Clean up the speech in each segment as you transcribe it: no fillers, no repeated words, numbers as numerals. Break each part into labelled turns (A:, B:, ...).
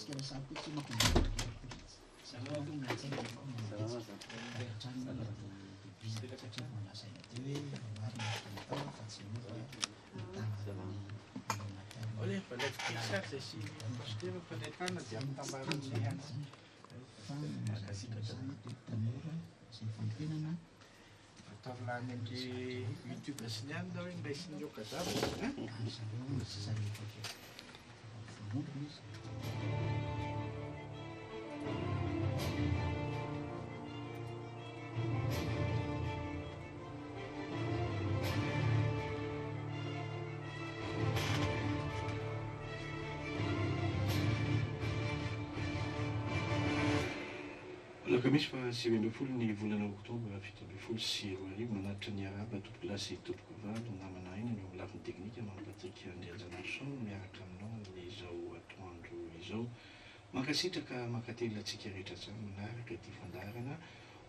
A: kira sapi cuma sama tu ngaji
B: oleh pada kisah sesi pasti pendekan jam tambahan siang. Terima kasih kepada Torlanya di YouTube kesenian doing desin juga tahu.
C: Alakamisy fa 20 ny volana Oktobra 7 arivo manaritra ny araba tompoko lasy tompoko valo namana iny no lafiny teknika mampatrika andrianjanarson miaraka aminao izao atoandro izao mankasitraka mankately atsika rehetra zany manaraka ty fandaharana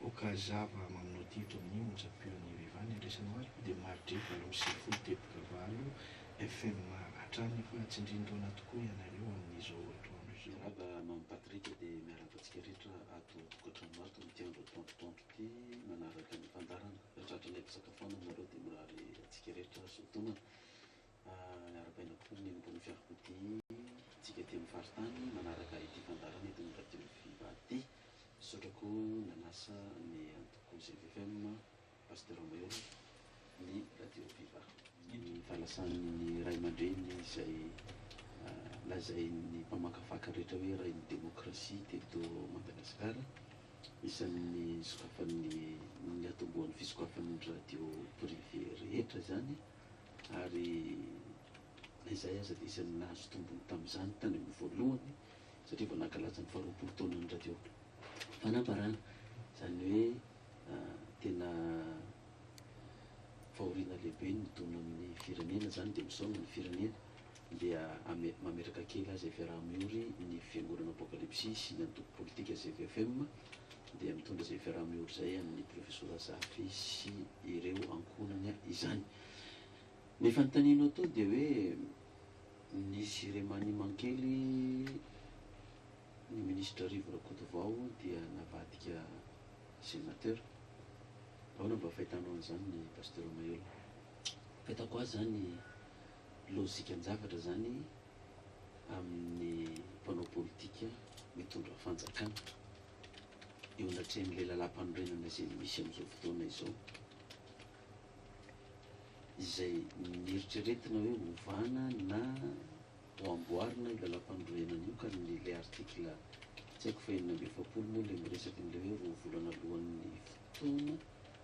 C: Aoka Hazava maminao tito amin'ny motsapiony vivany andresanao azy dia maritra valo amby sivifolo teboka valo FM hatrany fa tsindrindrona tokoa ianareo amin'izao atoandro izao.
D: Araba mampatrika dia miaravantsika rehetra ato tokantrano ato amin'ity andro atoandro ty manaraka ny fandaharana rehetratra ilay fisakafoanana nareo dia mirary atsika rehetra sotonana arabaina koa ny ambony fiarakodia tsika ty amin'ny faritany manaraka ity fandaharana eto amin'ny radio Viva ty misaotrako nanasa ny antoko Viva FM Pasteur Mailhol ny radio Viva ny falasan'ny ray aman-dreny izay lazay ny mpamakafaka rehetra hoe ray ny demokrasia teto Madagasikara isan'ny sokafan'ny atombohan'ny fisokafan'ny radio privé rehetra zany ary izay aza dia isan'ny nahazo tombony tamin'izany tany amin'ny voalohany satria vao nankalaza ny 20 taona ny radio fanambarana zany hoe tena fahoriana lehibe ny tono amin'ny firenena zany dia misaona ny firenena dia mameraka kely azy fiaraha-miory ny fiangonana apokalipsy sy ny antoko politika Viva FM dia mitondra izay fiaraha-miory zay amin'ny professeur Zafy sy ireo ankonany izany. Ny fanontaniana atao dia hoe nisy remaniman-kely ny ministra Rivo Rakotovao dia navadika sénateur. Ahoana mba fahitanao an'izany ny Pasteur Mailhol? Fahitako azy zany lôzika ny zavatra zany amin'ny mpanao politika mitondra fanjakana eo anatrehan'ilay lalam-panorenana izay misy amin'izao fotoana izao izay nieritreretina hoe ovana na ho amboarina io lalam-panorenana io ka n'ilay artikla tsy haiko fa 9 moa ilay miresaky n'ilay hoe roa volana alohan'ny fotoana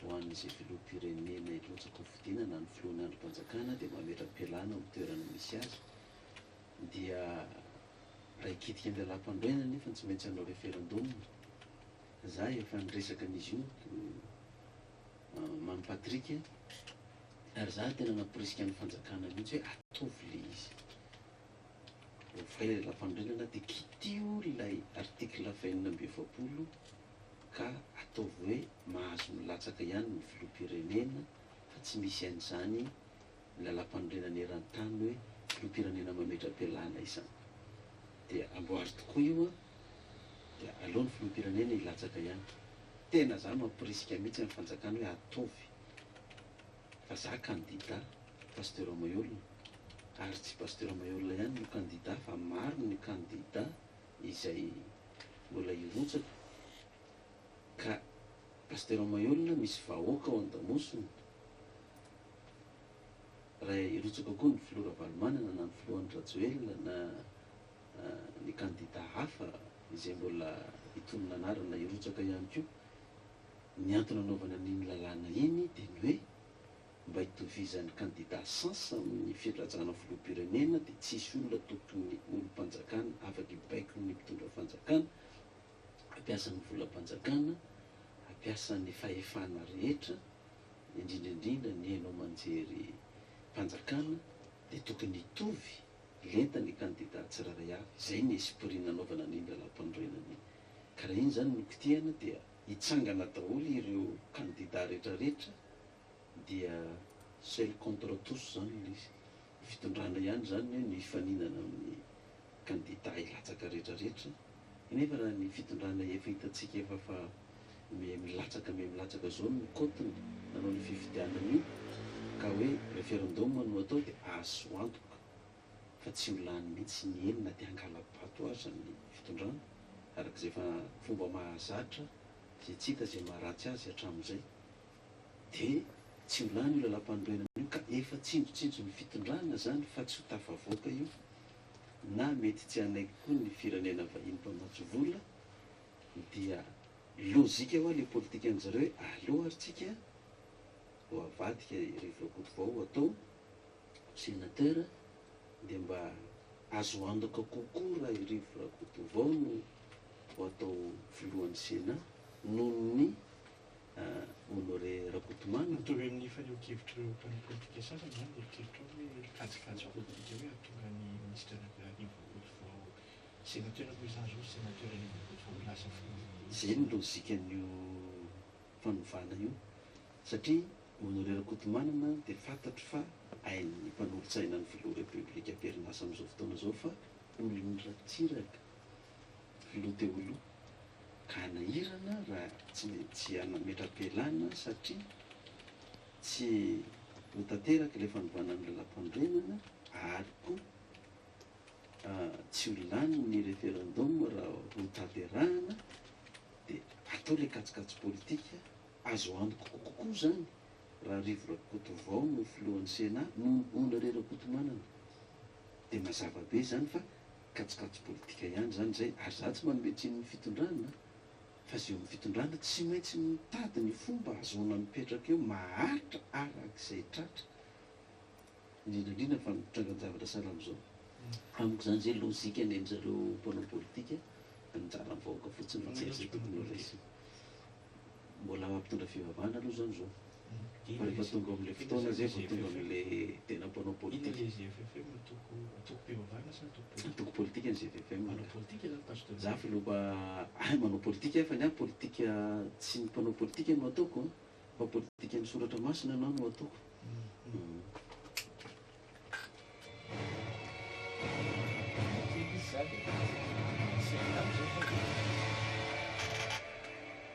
D: ho an'izay filoham-pirenena ilotsaka ny fidiana na ny filohan'ny androm-panjakana dia mametra-pialana amin'ny toerana misy azy dia raha ikitika ny lalam-panorenana nefa tsy maintsy hanao referendum za efa niresaka an'izy io mampatrika ary za tena naporisika ny fanjakana mihitsy hoe atovy le izy voay lalam-panorenana dia kitio ilay artikla 9 ka ataovy hoe mahazo milatsaka ihany ny filoham-pirenena fa tsy misy an'izany lalam-panorenana eran-tany hoe filoham-pirenena mametra-pialana izany dia amboary tokoa io dia alohan'ny filoham-pirenena ilatsaka ihany tena za mampirisika mihitsy amin'ny fanjakana hoe ataovy fa za kandida Pasteur Mailhol ary tsy Pasteur Mailhol ihany no kandida fa maro ny kandida izay mbola irotsaka ka Pasteur Mailhol misy vahoaka ao an-damosiny raha irotsaka koa ny filora Valomanana na ny filohan'ny Rajoelina na ny kandida hafa izay mbola hitonona anarana irotsaka ihany koa ny antony anaovana n'iny lalàna iny dia ny hoe mba hitovizan'ny kandida sens amin'ny fiandrajana filoham-pirenena dia tsisy olona tokony olom-panjakana afaka hibaiko ny mpitondra fanjakana ampiasan'ny volam-panjakana ampiasan'ny fahefana rehetra indrindraindrindra ny hainao manjery mpanjakana dia tokony hitovy lenta ny kandida tsiraray avy izay ny esprit nanaovana n'iny lalam-panorenana iny ka raha iny zany no kitihana dia hitsangana daholo ireo kandida rehetrarehetra dia seul contre tous zany izy fitondrana ihany zany hoe ny faninana amin'ny kandida ilatsaka rehetrarehetra nefa raha ny fitondrana efa hitantsika efa fa milatsaka zao ny kotiny nanao ny fifidianana io ka hoe referendum no atao dia azo antoka fa tsy ho lany mihitsy ny enina dia angala-bato aza ny fitondrana arak'izay fa fomba mahazatra zay tsy hita zay maharatsy azy hatramin'izay dia tsy ho lany io lalam-panorenana io ka efa tsinjotsinjo ny fitondrana zany fa tsy ho tafavoaka io na mety tsy anaiky koa ny firenena vahiny mpamatsy vola dia lozika ho a le politika an'zareo hoe aleo ary tsika ho avadika rivorakoto vao atao sénateur dia mba azo andoka kokoa raha rivorakoto vao no ho atao filohan'ny sénat noho ny honoré Rakotomanga
C: mitovy amin'ny faneho-kevitra ireo mpanao politika sasany zany dia kevitra hoe kajikajy politika hoe atonga ny ministre rivorakoto vao sénateur koa izany zao sénateur rivorakoto vao lasa
D: zay ny lozikan'io fanovana io satria honoré Rakotomanga dia fantatro fa hain'ny mpanolotsaina ny filoha repoblika am-perinasa amin'izao fotoana zao fa olony ratsiraka filoha teo aloha ka nahirana raha tsy anametra-pialana satria tsy ho tanteraka ilay fanovana ny lalam-panorenana ary koa tsy ho lany ny referendum raha ho tanterahana dia atao ilay katsikajy politika azo andoko kokoa zany raha rivorakoto vao no filohan'ny sénat no honoré Rakotomanga dia mazava be zany fa katsikajy politika ihany zany zay ary za tsy manometsiny ny fitondrana fa zay amin'ny fitondrana tsy maintsy mitady ny fomba azoana mipetraka eo maharitra arak'izay tratra indrindrandrindra fa mitranga ny zavatra salam'izao amiko zany zay lozika ny an'zareo mpanao politika anjara mivahoaka fotsiny fa tsy aizay tokony ho raisiny mbola mampitondra fivavahana aloha zany zao fa rehefa tonga amin'ilay fotoana zay vao tonga amin'ilay tena mpanao politika atoko politika ny ZFM za filoha manao politika fa ny ahy politika tsy ny mpanao politika no ataoko fa politika ny soratra masina na no ataoko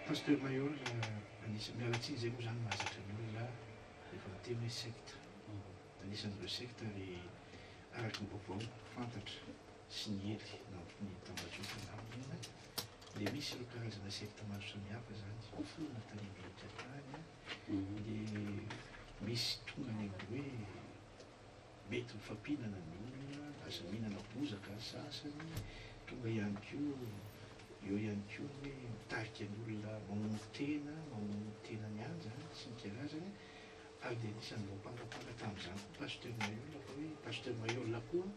C: Pasteur Mailhol anisany mialatsiny zay moa zany mahazatra ny olona rehefa miteny hoe secte anisan'ireo secte ary araky ny vaovao fantatra sy ny hely na ny tambatrosa namina dia misy ireo karazana secte maro samihafa zany fonona tany bilika tany dia misy tonga ny hoe mety mifampihinana ny olona lasa mihinana bozaka sasany tonga ihany koa eo ihany koa hoe mitarika ny olona mamono tena ny any zany sy ny karazany ary dia anisan'ny mbompangapanga tamin'izany koa Pasteur Mailhol fa hoe Pasteur Mailhol koa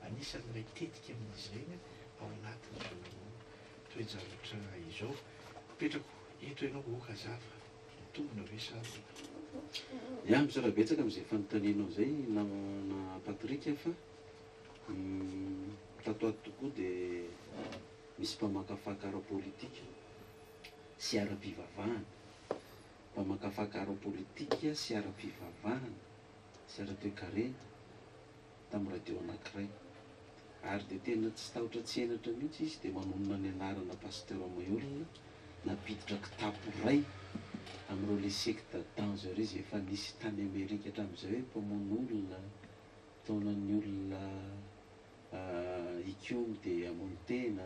C: anisan'ny ray tetika amin'izy ireny ao anatin'izao toe-javatra izao petrako eto ianao Aoka Hazava tombona ve sady
D: ia mizara betsaka amin'izay fanontanianao zay na Patrika fa tatoato tokoa dia misy mpamakafaka ara-politika sy ara-pivavahana mpamakafaka ara-politika sy ara-pivavahana sy ara-toe-karena tamin'ny radio anankiray ary dia tena tsy tahotra tsy henatra mihitsy izy dia manonona ny anarana Pasteur Mailhol napiditra kitapo ray amin'ireo le secte dangereux izay efa nisy tany Amerika hatramin'izay hoe mpamono olona taonan'ny olona ikioma dia hamono tena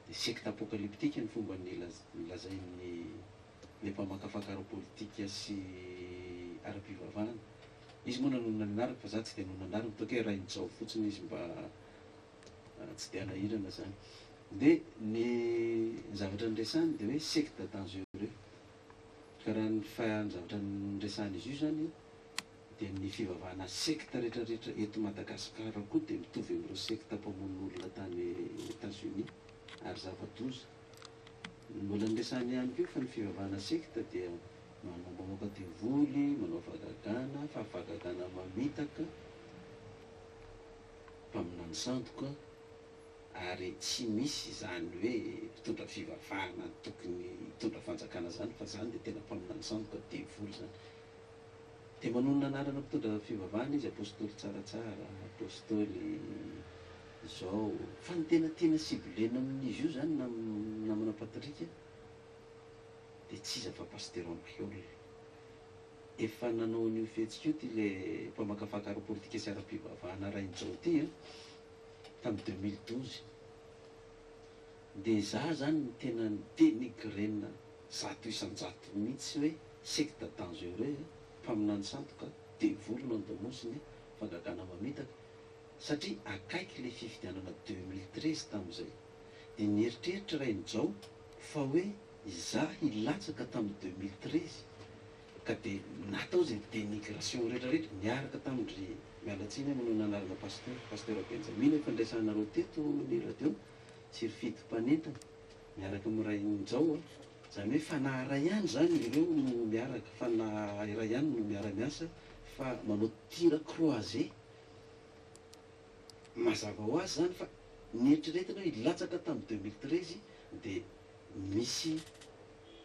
D: dia secte apocalyptique ny fomba nilazain'ny le mpamakafaka ara-politika sy ara-pivavahana izy moa nanonona ny anarako fa za tsy dia nanonona anarako toaka hoe raintsao fotsiny izy mba tsy dia anahirana zany dia ny zavatra nyresany dia hoe secte dangereux ka raha ny zavatra nyresany izy io zany dia ny fivavahana secte rehetrarehetra eto Madagasikara koa dia mitovy amin'ireo secte mpamono olona tany États-Unis ary zava-doza mbola nyresany ihany koa fa ny fivavahana secte dia manao mamoaka devoly manao vagagana fa vagagana mamitaka mpaminany sandoka ary tsy misy zany hoe mitondra fivavahana tokony hitondra fanjakana zany fa zany dia tena mpaminany sandoka devoly zany dia manonona anarana mpitondra fivavahana izy apôstôly tsaratsara apôstôly zao fa ny tena sibolena amin'izy io zany namana patrika dia tsy iza fa Pasteur Mailhol. Efa nanao an'io fihetsika io ty le mpamakafakara politika sy ara-pivavahana rainjao ty a tamin'ny 2012. Dia za zany ny tena dénigrena zato isan-jato mihitsy hoe secte dangereux mpaminany sandoka devolona andamosiny fangagana mamitaka, satria akaiky le fifidianana 2013 tamin'izay. Dia nieritreritra rainjao fa hoe za hilatsaka tamin'ny 2013 ka dia natao zay dénigration rehetrarehetra niaraka tamin'ry mialatsiny manao nanarana pasteur Benjamin efa ndraisanareo teto ny radio sy rifidy mpanentana miaraka amin'ny rainjao zany hoe fanahy ray ihany zany ireo no miaraka, fanahy ray ihany no miara-miasa fa manao tira croisé. Mazava ho azy zany fa nieritriretina hoe hilatsaka tamin'ny 2013 dia misy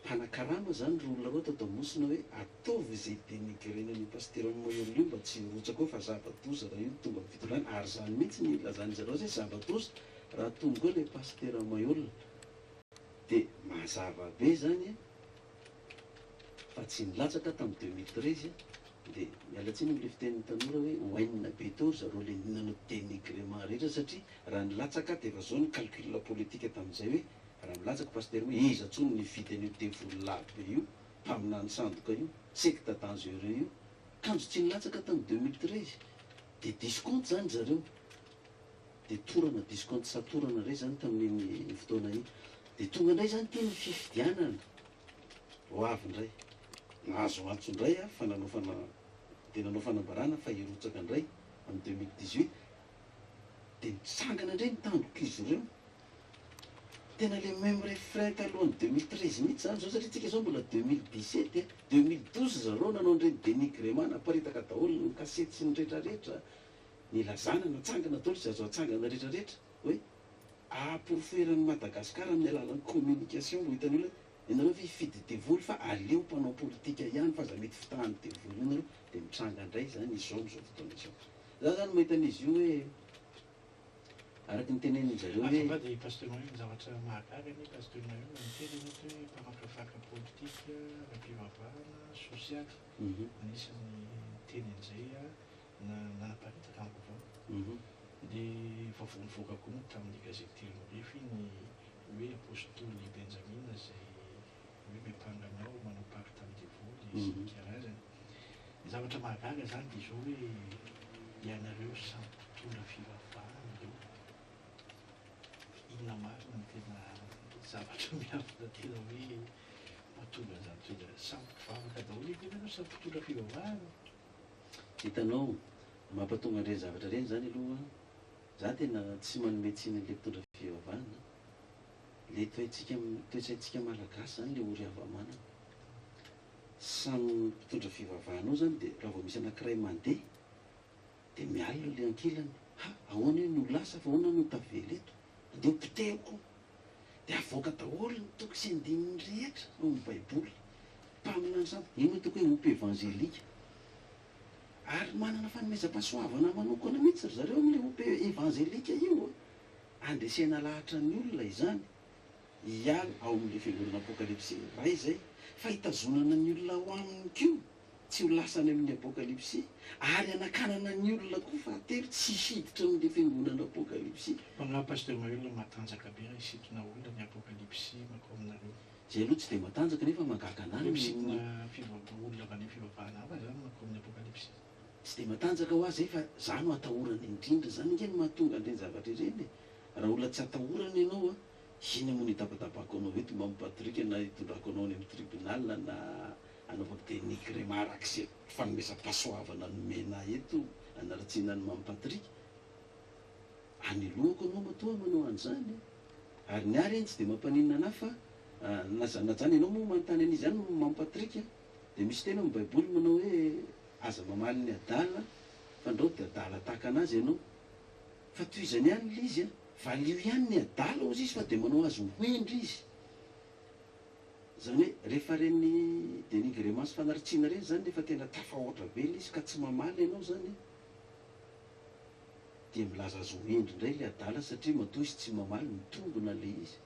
D: mpanakarama zany ry olona roa tao damosina hoe ataovy izay dénigrena ny Pasteur Mailhol io mba tsy rotsaka ao fa zava-doza raha io tonga amin'ny fitolana, ary zany mihitsy ny lazany zareo zay zava-doza raha tonga eo le Pasteur Mailhol. Dia mazava be zany fa tsy nilatsaka tamin'ny 2013 dia mialatsiny am'le fitenin'ny tanora hoe hoainina be tao zareo le nanao dénigrement rehetra, satria raha nilatsaka dia efa zao ny calcul politika tamin'izay hoe raha milatsaka Pasteur hoe iza tsony ny vity an'io devolave be io mpaminany sandoka io secte dangereux io, kanjo tsy nilatsaka tamin'ny 2013 dia discompte zany zareo. Dia torana discompte satorana ray zany tamin'iny fotoana iny. Dia tonga indray zany teny fifidianana ho avy indray nahazo antso indray fa dia nanao fanambarana fa hirotsaka indray amin'ny 2018 dia nitsangana indray nitandroka izy ireo tena le même refrain talohany 2013 mihitsy zany zao, satria tsika zao mbola 2017 2012 zareo nanao indreny dénigrement naparitaka daholo ny kasety sy ny rehetrarehetra nilazana natsangana daholo sy azo atsangana rehetrarehetra hoe aporoferan'ny Madagasikara amin'ny alalan'ny communication mbo hitany olona ianareo fa hifidy devoly fa aleo mpanao politika ihany fa za mety fitahan'ny devoly ianareo. Dia mitranga indray zany izao am'izao fotoana izao. Za zany mahita an'izy io hoe araky ny tenenin zareo hoe
C: fa dia Pasteur Mailhol zavatra mahagaga ny Pasteur Mailhol miteny mety hoe mpamakafaka politika ara-pivavahana sosialy anisan'ny teny an'izay nanaparitaka amiko dia vavonivoaka koa moa tamin'ny gazety Telorify ny hoe apôstoly Benjamin izay hoe miampanganao manao pacte tamin'ny devoly sy ny karazany. Zavatra mahagaga zany dia izao hoe ianareo samy mpitondra fivavahana ireo. Inona marina no tena zavatra miavina tena hoe mahatonga an'izany toerana samy mpivavaka daholo ianareo samy mpitondra fivavahana.
D: hitanao mampatonga an'ireny zavatra ireny zany aloha za tena tsy manome tsiny an'le mpitondra fivavahana. Le toetsaintsika malagasy zany le ory avamanana samy mpitondra fivavahanao zany dia raha vao misy anankiray mandeha dia mialina le ankilany, ahoana no lasa fa ahoana no tavela eto andeha mpitehiko dia avoaka daholo ny toko sy andininy rehetra ao amin'ny baiboly mpaminany samy ino no toko hoe ompo evangelika, ary manana fanomezam-pahasoavana manokana mihitsy ry zareo amin'le ompo evangelika io andresena lahatra ny olona izany hiala ao amin'le fiangonana apokalypsy ray zay fa hitazonana ny olona ho aminy kio tsy ho lasany amin'ny apokalypsy ary anakanana ny olona koa fahatelo tsy hiditra amin'le fiangonana apokalypsy.
C: Fa Pasteur Mailhol matanjaka be raha hisintona olona ny apokalypsy makao aminareo.
D: Zay aloha tsy dia matanjaka nefa magaga anany
C: misintona olona avy any fivavahana hafa zany makao amin'ny apokalypsy.
D: Tsy dia matanjaka ho azy fa za no atahorana indrindra zany ingeny mahatonga an'ireny zavatra ireny. Raha olona tsy atahorana ianao iny moa nitapatapako anao eto mba mipatrika na hitondrako anao any amin'ny tribunal na anaovako dénigrement arak'izay fanomezam-pahasoavana nomena eto anaratsiana ny mampatrika anelohako anao matoa manao an'izany. Ary ny ary eny tsy dia mampaninona anahy fa nazany ianao moa manontany an'izy ihany mampatrika dia misy tena amin'ny baiboly manao hoe aza mamaly ny adala fandrao dia adala tahaka anazy ianao fa toizany ihany le izy valio ihany ny adala ozy izy fa dia manao azy hoendry izy. Zany hoe rehefa reny dénigrement sy fanaritsiana reny zany rehefa tena tafahoatra be le izy ka tsy mamaly ianao zany dia milaza azo endry indray le adala satria matoa izy tsy mamaly mitongona le izy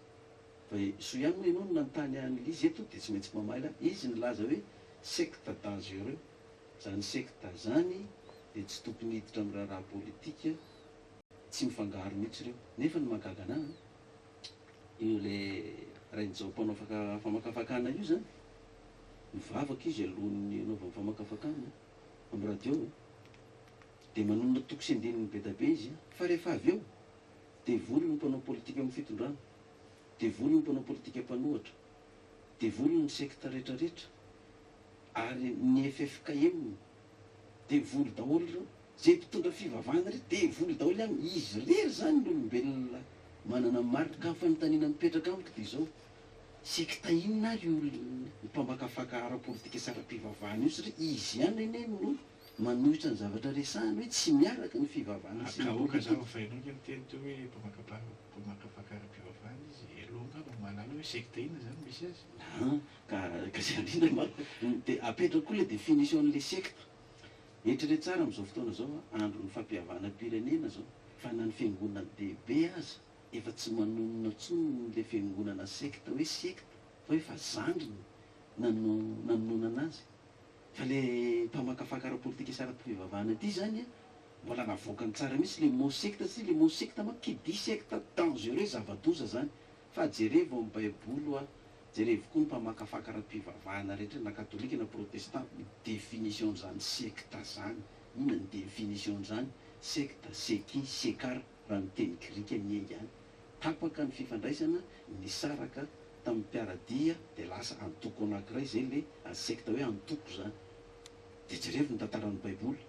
D: fa so ihany moa ianao no nanontany an'le izy eto dia tsy maintsy mamaly izy nilaza hoe secte dangereux zany secte zany dia tsy tokony hiditra amin'ny raharaha politika tsy mifangaro mihitsy ireo nefa ny mahagaga anahy io le rain'izao mpanao famakafakana io zany mivavaka izy alohan'ny anaovany famakafakana amin'ny radio dia manonona toko sy andinin'ny be da be izy fa rehefa avy eo dia voly ny mpanao politika amin'ny fitondrana dia voly ny mpanao politika mpanohatra dia voly ny secte rehetrarehetra ary ny FFKM dia voly daholo ireo zay mpitondra fivavahana rehetra dia voly daholo ihany izy rery zany ny olombelona manana marika amin'ny fanontaniana mipetraka amiko dia izao secte inona ary io mpamakafaka ara-politika sy ara-pivavahana io satria izy ihany ene no manohitra ny zavatra resahany hoe tsy miaraka ny fivavahana sy
C: Aoka Hazava fa ianao ny teny teo hoe mpamakafaka ara-pivavahana izy aloha no malala hoe secte inona zany misy azy
D: ka zay andrindra maro dia apetraka koa le définition-n'le secte eritreretra tsara amin'izao fotoana zao andron'ny fampihavana pirenena zao fa na ny fiangonana dehibe aza efa tsy manonona tsony le fiangonana secte hoe secte fa hoe fa zandriny nanonona anazy fa le mpamakafaka ara-politika sy ara-pivavahana ty zany mbola navoakany tsara mihitsy le mot secte sy le mot secte ma qui dit secte dangereux zava-doza zany fa jerevo amin'ny baiboly jerevo koa ny mpamakafaka ara-pivavahana rehetra na katolika na protestant définition zany secte zany inona ny définition zany secte seki sekara raha ny teny grika ny ihany tapaka ny fifandraisana nisaraka tamin'ny mpiaradia dia lasa antoko anankiray zay le secte hoe antoko zany dia jerevo ny tantaran'ny baiboly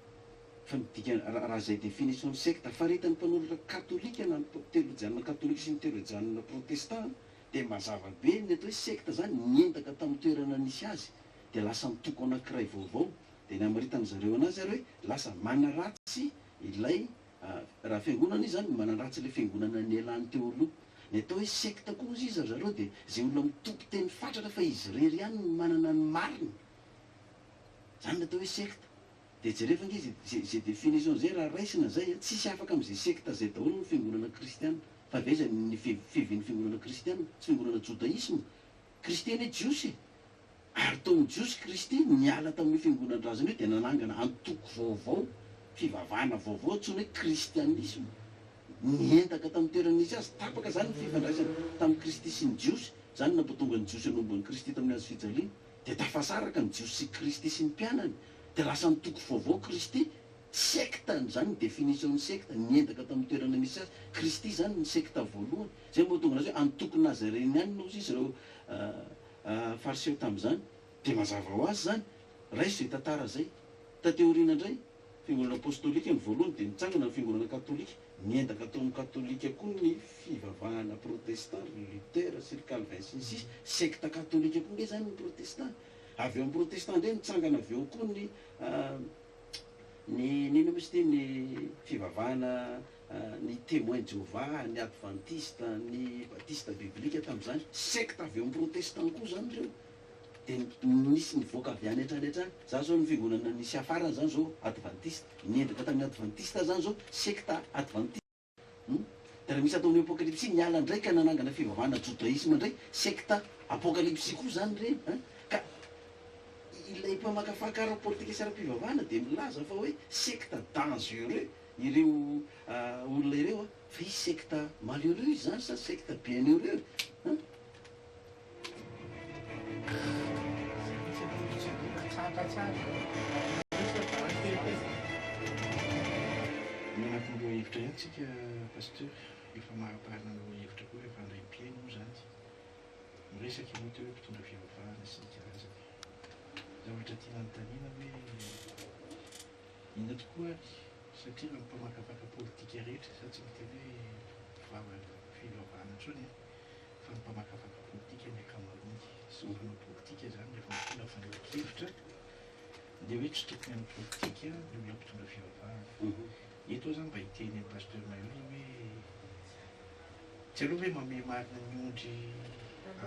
D: fa midika raha zay définition ny secte faritany mpanoratra katolika na teolojianina katolika sy ny teolojianina protestant dia mazava be ny atao hoe secte zany nientaka tamin'ny toerana nisy azy dia lasa mitoko anankiray vaovao dia ny amaritan'ny zareo anazy ary hoe lasa manaratsy ilay raha fiangonana izy zany manaratsy ilay fiangonana ny elany teo aloha ny atao hoe secte koa izy zareo dia zay olona mitoko teny fatratra fa izy rery ihany no manana ny marina zany natao hoe secte dia jerefa nge zay définition zay raha raisina zay tsisy afaka amin'izay secte zay daholo ny fiangonana kristiana fa veza ny fiviany fiangonana kristiana tsy fiangonana judaisme kristiana jiosy ary tamin'ny jiosy kristy niala tamin'ny fiangonan-drazana io dia nanangana antoko vaovao fivavahana vaovao tsony hoe kristianisme nientaka tamin'ny toerana nisy azy tapaka zany ny fifandraisana tamin'ny kristy sy ny jiosy zany nampatonga ny jiosy anombon'ny kristy tamin'ny azo fijaliana dia tafasaraka ny jiosy sy kristy sy ny mpianany dia lasa nitoko vaovao kristy secte zany ny définition ny secte nientaka tamin'ny toerana misy azy kristy zany ny secte voalohany zay mahatonga azy hoe antoko nazareny ihany no izy ireo fariseo tamin'izany dia mazava ho azy zany raiso zay tantara zay tateoriana indray fiangonana apostolika ny voalohany dia nitsangana ny fiangonana katolika nientaka tamin'ny katolika koa ny fivavahana protestant luther sy calvin sy ny sisy secte katolika koa nge zany ny protestant avy eo amin'ny protestant ndray nitsangana avy eo koa ny nino misy ty ny fivavahana ny témoin Jéhovah ny adventiste ny baptiste biblika tamin'izany secte avy eo amin'ny protestant koa zany reo dia nisy nivoaka avy any hatrany za zao ny fiangonana nisy afarany zany zao adventiste niendaka tamin'ny adventiste zany zao secte adventiste dia raha misy ataon'ny apocalypse niala ndray ka nanangana fivavahana judaisme ndray secte apocalypse koa zany reny ka ilay mpamakafaka ara-politika sy ara-pivavahana dia milaza fa hoe secte dangereux ireo olona ireo fa izy secte malheureux izy zany sa secte bienheureux
C: Manakambao hevitra ihany tsika pasteur efa mahaparina anao hevitra koa rehefa andray mpiaino moa zany miresaka ianao teo hoe mpitondra fivavahana sy ny karazany zavatra tiana nontaniana hoe inona tokoa ary satria raha mpamakafaka politika rehetra sa tsy miteny hoe fivavahana intsony fa ny mpamakafaka politika ny akamarony sy mpanao politika zany rehefa mitondra fanehoan-kevitra dia hoe tsy tokony amin'ny politika ny olona mpitondra fivavahana eto zany mba hiteny amin'ny Pasteur Mailhol hoe tsy aloha hoe mame marina ny ondry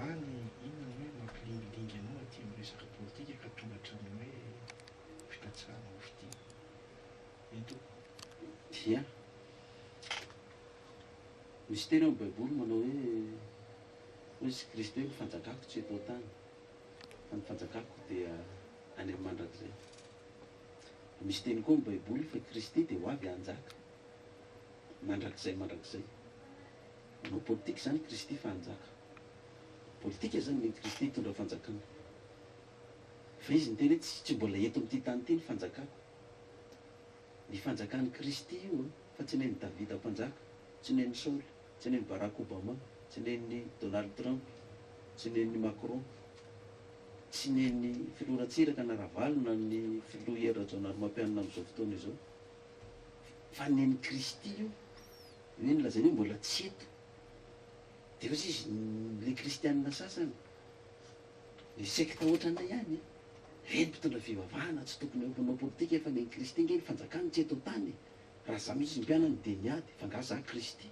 C: any inona hoe mampilingilingy anao aty amin'ny resaka politika ka tonga hatramin'ny hoe fitatsahana ho fitia eto
D: dia misy teny amin'ny baiboly manao hoe Jezus Kristus hoe fanjakako tsy eto tany fa ny fanjakako dia any amin'ny mandrakizay. Misy teny koa amin'ny baiboly fa Kristy dia ho avy hanjaka mandrakizay. Manao politika zany Kristy fa hanjaka. Politika zany ny Kristy hitondra fanjakana. Fa izy ny teny hoe tsy mbola eto amin'ity tany ity ny fanjakako. Ny fanjakan'ny Kristy io fa tsy nen'ny Davida mpanjaka, tsy nen'ny Saul, tsy nen'ny Barack Obama, tsy nen'ny Donald Trump, tsy nen'ny Macron, tsy nen'ny filoratsiraka na Ravalona ny filohera Rajaonaromampianina amin'izao fotoana izao. Fa nen'ny Kristy io, hoe nylazany hoe mbola tsy eto. Dia ozy izy le kristianina sasany, le sekta ohatranay ihany, reny mpitondra fivavahana tsy tokony manao politika efa nen'ny Kristy nge ny fanjakana tsy eto tany. Raha za mihitsy mpianana dia niady, fa nga za Kristy.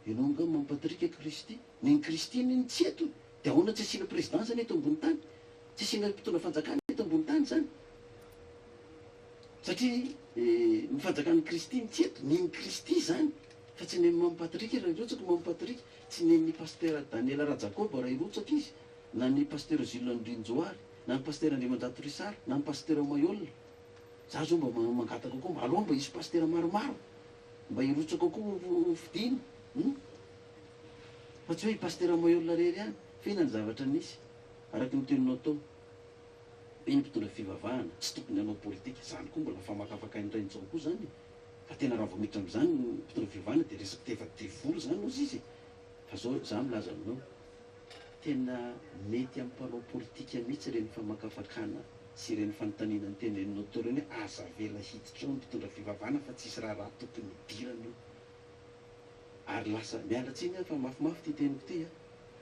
D: Ianao nga mampatrika Kristy, nen'ny Kristy iny tsy eto. Dia ahoana tsy asiana présidansy eto ambony tany, tsy asiana mpitondra fanjakana eto ambony tany zany. Satria ny fanjakan'ny Kristy tsy eto, nen'ny Kristy zany. Fa tsy nen'ny mampatrika raha irotsaka mampatrika, tsy nen'ny pasteur Daniel Rajakoba raha irotsaka izy, na ny pasteur Jules Ndrinjoary, na ny pasteur Andriamanjato Risary, na ny pasteur Mailhol. Za zao mba mangataka koa, aloha mba hisy pasteur maromaro, mba hirotsaka koa fidina. Fa tsy hoe pasteur Mailhol rery ihany, fa ina ny zavatra nisy. Araky ny teninao tao, eny mpitondra fivavahana, tsy tokony hanao politika. Zany koa mbola famakafaka ny raintsao koa zany. Fa tena raha vao miditra amin'izany mpitondra fivavahana dia resaky tefa-devoly zany ozy izy. Fa zao za milaza aminao, tena mety amin'ny mpanao politika mihitsy ireny famakafakana sy ireny fanontaniana ny teneninao tao ireny hoe aza vela hiditra ao ny mpitondra fivavahana fa tsisy raha tokony hidirana io. Ary lasa miala tsiny fa mafimafy ty teniko ty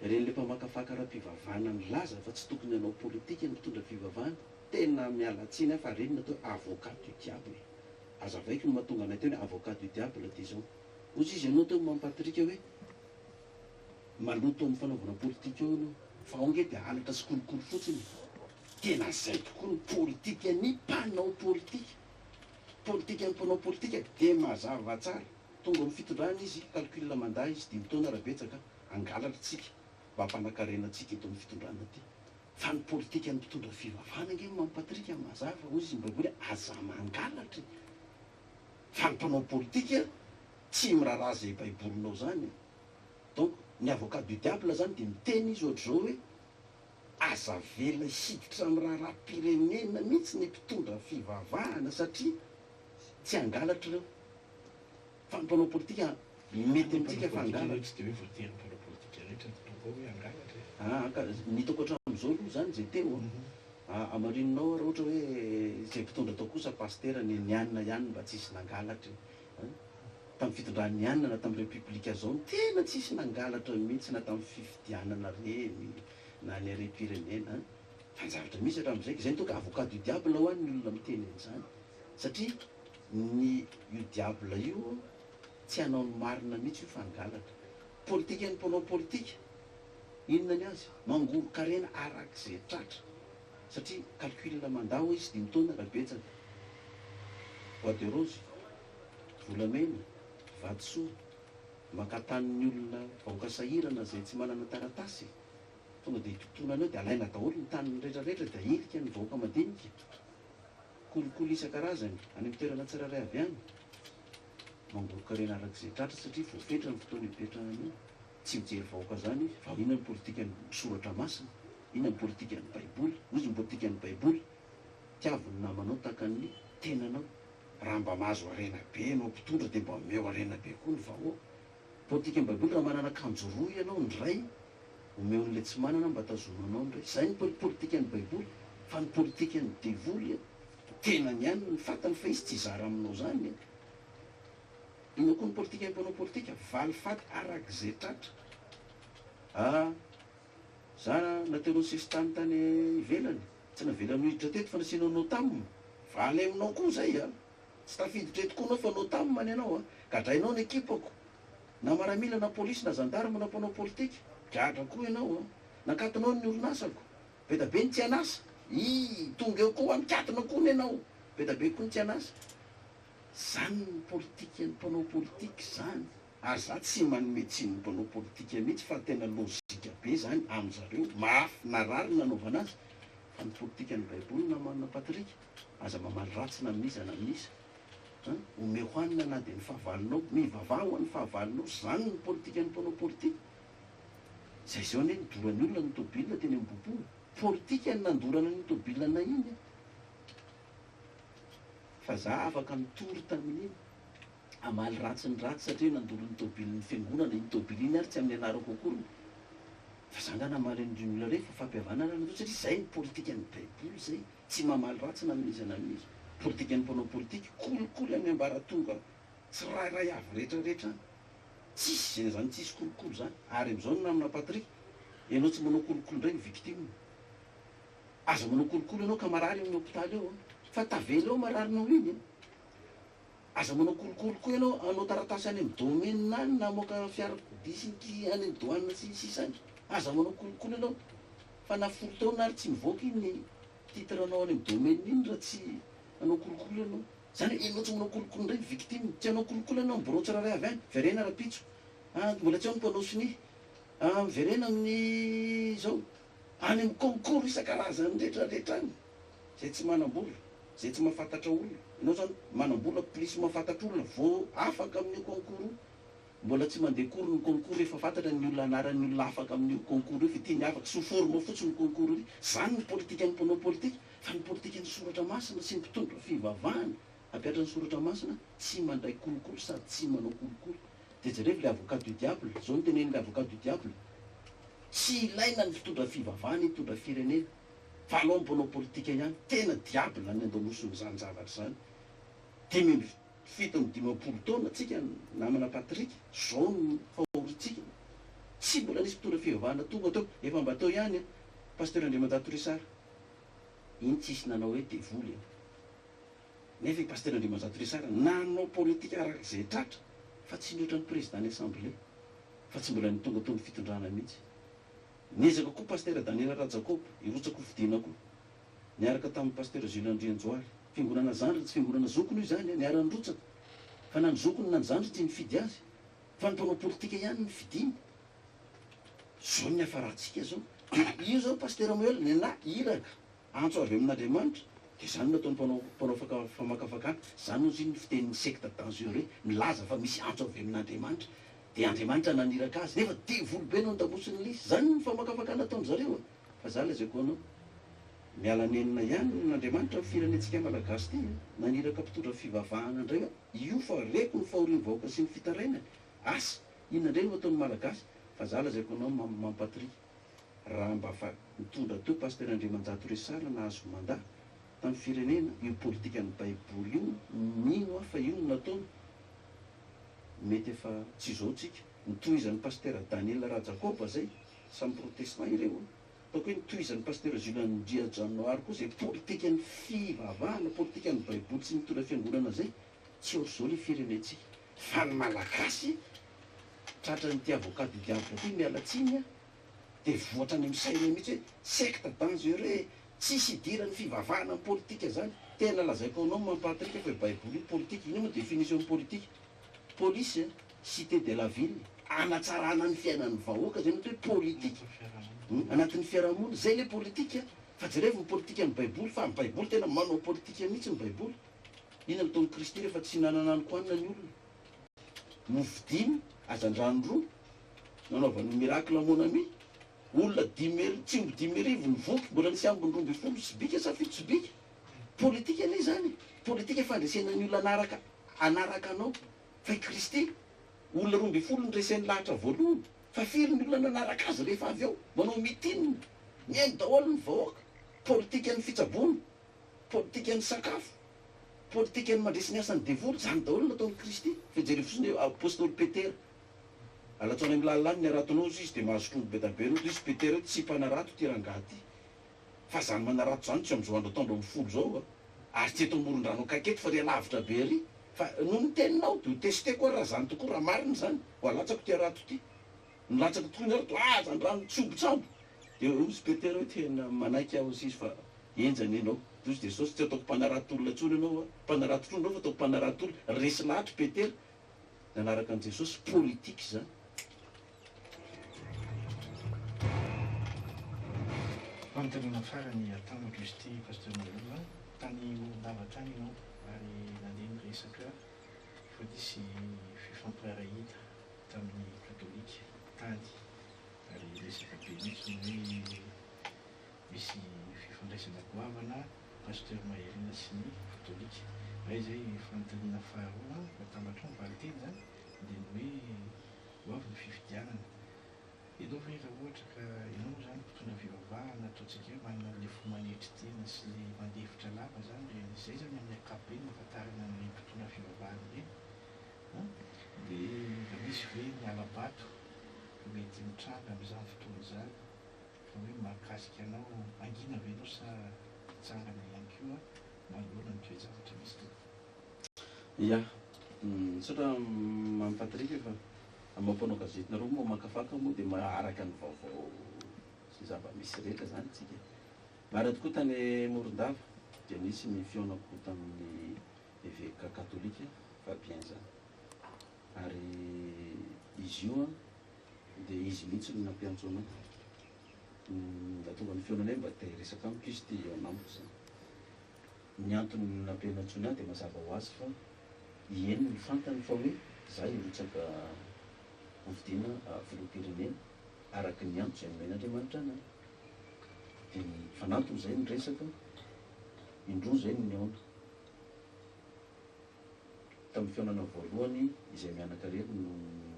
D: ireny le mpamakafaka raha-mpivavahana milaza fa tsy tokony hanao politika ny mpitondra fivavahana. Tena miala tsiny fa reny natao avocat du diable. Aza vaiko no mahatonga anay teo hoe avocat du diable ty zao. Ozy izy ianao teo mampatrika hoe maloto amin'ny fanaovana politika eo ianao, fa ao nge dia halatra sy kolokolo fotsiny. Tena zay tokoa ny politika ny mpanao politika. Politika ny mpanao politika dia mazava tsara. Tonga amin'ny fitondrana izy, calcul mandahy izy 5 taona rabetsaka, angalatra tsika mba hampanankarena antsika eto amin'ny fitondrana ty. Fa ny politika ny mpitondra fivavahana nge mampatrika mazava, ozy izy mba hoe aza mangalatra. Fa ny mpanao politika tsy miraharaha zay baibolinao zany. Donc ny avocat du diable zany dia miteny izy ohatra zao hoe aza vela hiditra amin'ny raharaham-pirenena mihitsy ny mpitondra fivavahana satria tsy hangalatra ireo. Fa ny mpanao politika mety amintsika fa hangalatra.
C: Tsy dia hoe voatery mpanao politika rehetra tonga hoe hangalatra.
D: Nitako hatramin'izao aloha zany zay teo. Amarinonao raha ohatra hoe zay mpitondra tao kosa pasteur nianina ihany mba tsisy nangalatra. Tamin'ny fitondran'ny Inona na tamin'ny république zao tena tsisy nangalatra mihitsy na tamin'ny fifidianana reny na ny harem-pirenena. Fa ny zavatra misy raha amin'izay zay toka avocat du diable ho any ny olona miteny an'izany. Satria ny io diable io tsy hanao ny marina mihitsy io fa hangalatra. Politika ny mpanao politika, inona ny azy? Mangoro karena arak'izay tratra. Satria calcul mandaho izy 5 taona rabetsaka. Bois de rose, volamena, vatosoa, makatanin'ny olona vahoaka sahirana zay tsy manana taratasy. Tonga dia totonanao dia alaina daholo ny tany rehetrarehetra dia irika ny vahoaka madinika. Kolokolo isan-karazany any amin'ny toerana tsirairay avy any. Mangoro karena arak'izay tratra satria voafetra ny fotoana hipetrahana io. Tsy mijery vahoaka zany fa inona ny politika ny soratra masina, inona ny politika ny baiboly, ozy ny politika ny baiboly. Tiaviny namanao tahaka ny tenanao. Raha mba mahazo arena be anao mpitondra dia mba omeo arena be koa ny vahoaka. Politika ny baiboly raha manana akanjo roa ianao ny ray, omeo n'ilay tsy manana mba tazomanao ny ray. Izay ny politika ny baiboly. Fa ny politika ny devoly tena ny ihany ny fatany fa izy tsy zara aminao zany. Inona koa ny politika ny mpanao politika? Valifaty arak'izay tratra. Za nateron'ny sesitany tany ivelany, tsy navelany hiditra teto fa nasianao nao tamina. Valy aminao koa zay tsy tafiditra eto koa anao fa nao tamina ny anao gadrainao ny ekipako. Na maramila na polisy na zandarma na mpanao politika, gadra koa ianao nakatonao ny orinasako. Beta be ny tsy anasa. Tonga eo koa mikatona koa ny ianao. Beta be koa ny tsy anasa. Zany ny politika ny mpanao politika zany.
E: ary za tsy manome tsiny mpanao politika mihitsy fa tena lozika be zany amin'zareo mafy narary nanaovana azy fa ny politika ny baiboly na manana patrika aza mamaly ratsina amin'izana amin'iza ome hoanina na dia ny fahavalonao mivavaho ny fahavalonao zany ny politika ny mpanao politika zay zao ane nidorany olona ny tobilina teny amboboa politika ny nandorana ny tobilina na iny fa za afaka mitory tamin'iny amaly ratsy ny ratsy satria nandorany tobilin'ny fiangonana iny tobily iny ary tsy amin'ny anarako akory fa za nga namaly an'ireny olona rehefa fampihavana rano satria zay ny politika ny baiboly zay tsy mamaly ratsy na amin'izy na amin'izy politika ny mpanao politika kolikoly amin'ny ambaratonga tsy rairay avy rehetrarehetra any tsisy zany tsisy kolikoly zany ary am'izao namina patrika ianao tsy manao kolikoly ndray ny victime aza manao kolikoly ianao ka marary amin'ny hôpitaly eo fa tavela eo mararinao iny aza manao kolikoly koa ianao anao taratasy any amin'ny domaine any na moka fiarakodisiky any amin'ny doanina sisany aza manao kolikoly ianao fa na folo taona ary tsy mivoaka iny titranao any amin'ny domaine iny raha tsy anao kolikoly ianao zany ianao tsy manao kolikoly ndray ny victime tsy anao kolikoly ianao mborotsiraray avy any verena rapitso mbola tsy ao ny mpanao sini verena amin'ny zao any amin'ny concours isan-karazany rehetrarehetra any zay tsy manam-bola zay tsy mahafantatra olona ianao zany manam-bola plus mahafantatra olona vo afaka amin'ny concours mbola tsy mandeha kory ny concours rehefa fantatra ny olona anaran'ny olona afaka amin'ny concours io fa tiany afaka soforma fotsiny ny concours io zany ny politika ny mpanao politika fa ny politika ny soratra masina sy mpitondra fivavahana ampiatra ny soratra masina tsy mandray kolikoly sady tsy manao kolikoly de jereo le avocat du diable zao ny tenen'le avocat du diable tsy ilaina ny fitondra fivavahana hitondra firenena fa alao mpanao politika ihany tena diable ny andanosony zany zavatra zany dimy fito ny 50 taona tsika namana patrika zao ny fahoritsika tsy mbola nisy mpitondra fivavahana tonga tao efa mba tao ihany pasteur Andriamantato Risara iny tsisy nanao hoe devoly nefa i pasteur Andriamantato Risara nanao politika arak'izay tratra fa tsy niotra ny président assemblée fa tsy mbola nitonga tao ny fitondrana mihitsy niezaka koa pasteur Daniel Rajakob irotsako fidinako niaraka tamin'ny pasteur Jules Andrianjoary fiangonana zandry tsy fiangonana zokony io zany niarany rotsaka fa na ny zokony na ny zandry tsy nifidy azy fa ny mpanao politika ihany ny fidiny zao ny afaratsika zao io zao pasteur Mailhol nena iraka antso avy amin'Andriamanitra de zany nataony mpanao famakafakana zany ozy ny fitenin'ny secte dangereux milaza fa misy antso avy amin'Andriamanitra de Andriamanitra naniraka azy nefa devoly be no andamosiny lisy zany ny famakafakana nataony zareo fa za lazako anao miala nenina ihany n'Andriamanitra firenentsika malagasy ty naniraka mpitondra fivavahana indray io fa reko ny fahorian'ny vahoaka sy ny fitarainany asa inona indray no ataony malagasy fa za lazako anao mampatrika raha mba fa mitondra teo pasteur Andriamantato Risara nahazo mandat tamin'ny firenena io politika ny baiboly io mino fa io no nataony mety efa tsy zao tsika nitohizan'ny pasteur Daniel Rajakob zay samy protestant ireo ataoko hoe nitohizan'ny pasteur Jules Andrianjoary koa zay politika ny fivavahana politika ny baiboly tsy mitondra fiangonana zay tsy orzao le firenetsika fa ny malagasy tratra nyty avocat du diable ty miala tsiny de voatra ny misaina mihitsy hoe secte dangereux tsisy idirany fivavahana ny politika zany tena lazaiko anao mampatrika fa baiboly politika ino moa définition politika police cité de la ville anatsarana ny fiainan'ny vahoaka zay mety hoe politika anatin'ny fiarahamonina zay le politika fa jerevy ny politika ny baiboly fa ny baiboly tena manao politika mihitsy ny baiboly ina nataony Kristy rehefa tsy nananany koanina ny olona mofidimy azandrano roa nanaovan'ny miracle mon ami olona tsy omby 10,000 ny voky mbola nisy ambiny 12 sibika sa fito sibika politika ilay zany politika fandresenany olona anaraka anao fa i Kristy olona 12 nyresen'ny lahatra voalohany fa firy ny olona nanaraka azy rehefa avy eo manao mitinina miaino daholo ny vahoaka politika ny fitsaboana politika ny sakafo politika ny mandresy ny asany devoly zany daholo nataony Kristy fa jereo fosiny hoe apôstôly Petera alatsaona amin'ny lalany ny aratonao izy de mahazotrongo be tabe no izy Petera tsy mpanarato ty rangaty fa zany manarato zany tsy am'izao andro ataondro amin'ny folo zao ary tsy eto moron-drano akaketo fa ria lavitra be ary fa no ny teninao de ho testé koa raha zany tokoa raha marina zany ho alatsako ty arato ty nilatsaka tokoa ny arato zany rano tsombotsambo de ozy Petera hoe tena manaiky aho izy fa enjany ianao ozy de saosy tsy ataoko mpanarato olona tsony ianao mpanarato trony anao fa ataoko mpanarato olona resy lahatra Petera nanaraka an' Jesosy politika zany.
C: Fanontaniana farany atambatra izy ity Pasteur Mailhol, tany Morondava tany ianao ary nandeha niresaka fa disy fifampiarahita tamin'ny katolika tany ary resaka be mihitsy no hoe misy fifandraisana goavana Pasteur Mailhol sy ny katolika. Raha izay fanontaniana faharoa atambatra mivaliteny zany dia ny hoe goavy ny fifidianana. Ianao ve raha ohatra ka ianao zany mpitondra fivavahana ataontsika hoe manana le fomanetry tena sy le mandevitra lava zany dia izay zany amin'ny ankapobeny no ahafantarana ny mpitondra fivavahana ireny. Dia raha misy ve miala-bato mety mitranga amin'izany fotoana izany fa hoe mahakasika anao angina ve ianao sa hitsangana ihany koa manoloana ny toe-javatra misy teo?
E: Ia, satra mampatrika fa mampanao gazetinareo moa makafaka moa dia maharaka ny vaovao sy zava-misy rehetra zany tsika. Mara tokoa tany Morondava dia nisy ny fionako tamin'ny évêque katolika Fabien zany. Ary izy io dia izy mihitsy no nampiantso anao. Tonga ny fionanay mba te resaka amiko izy ty eo anamiko zany. Ny antony nampianatsoina dia mazava ho azy fa ieny ny fantany fa hoe zay hirotsaka hovidiana filoham-pirenena araka ny antso izay nomen'Andriamanitra anahy. Dia fanantony zay ny resaka, indroa zay ny neona. Tamin'ny fionana voalohany izay mianakarery no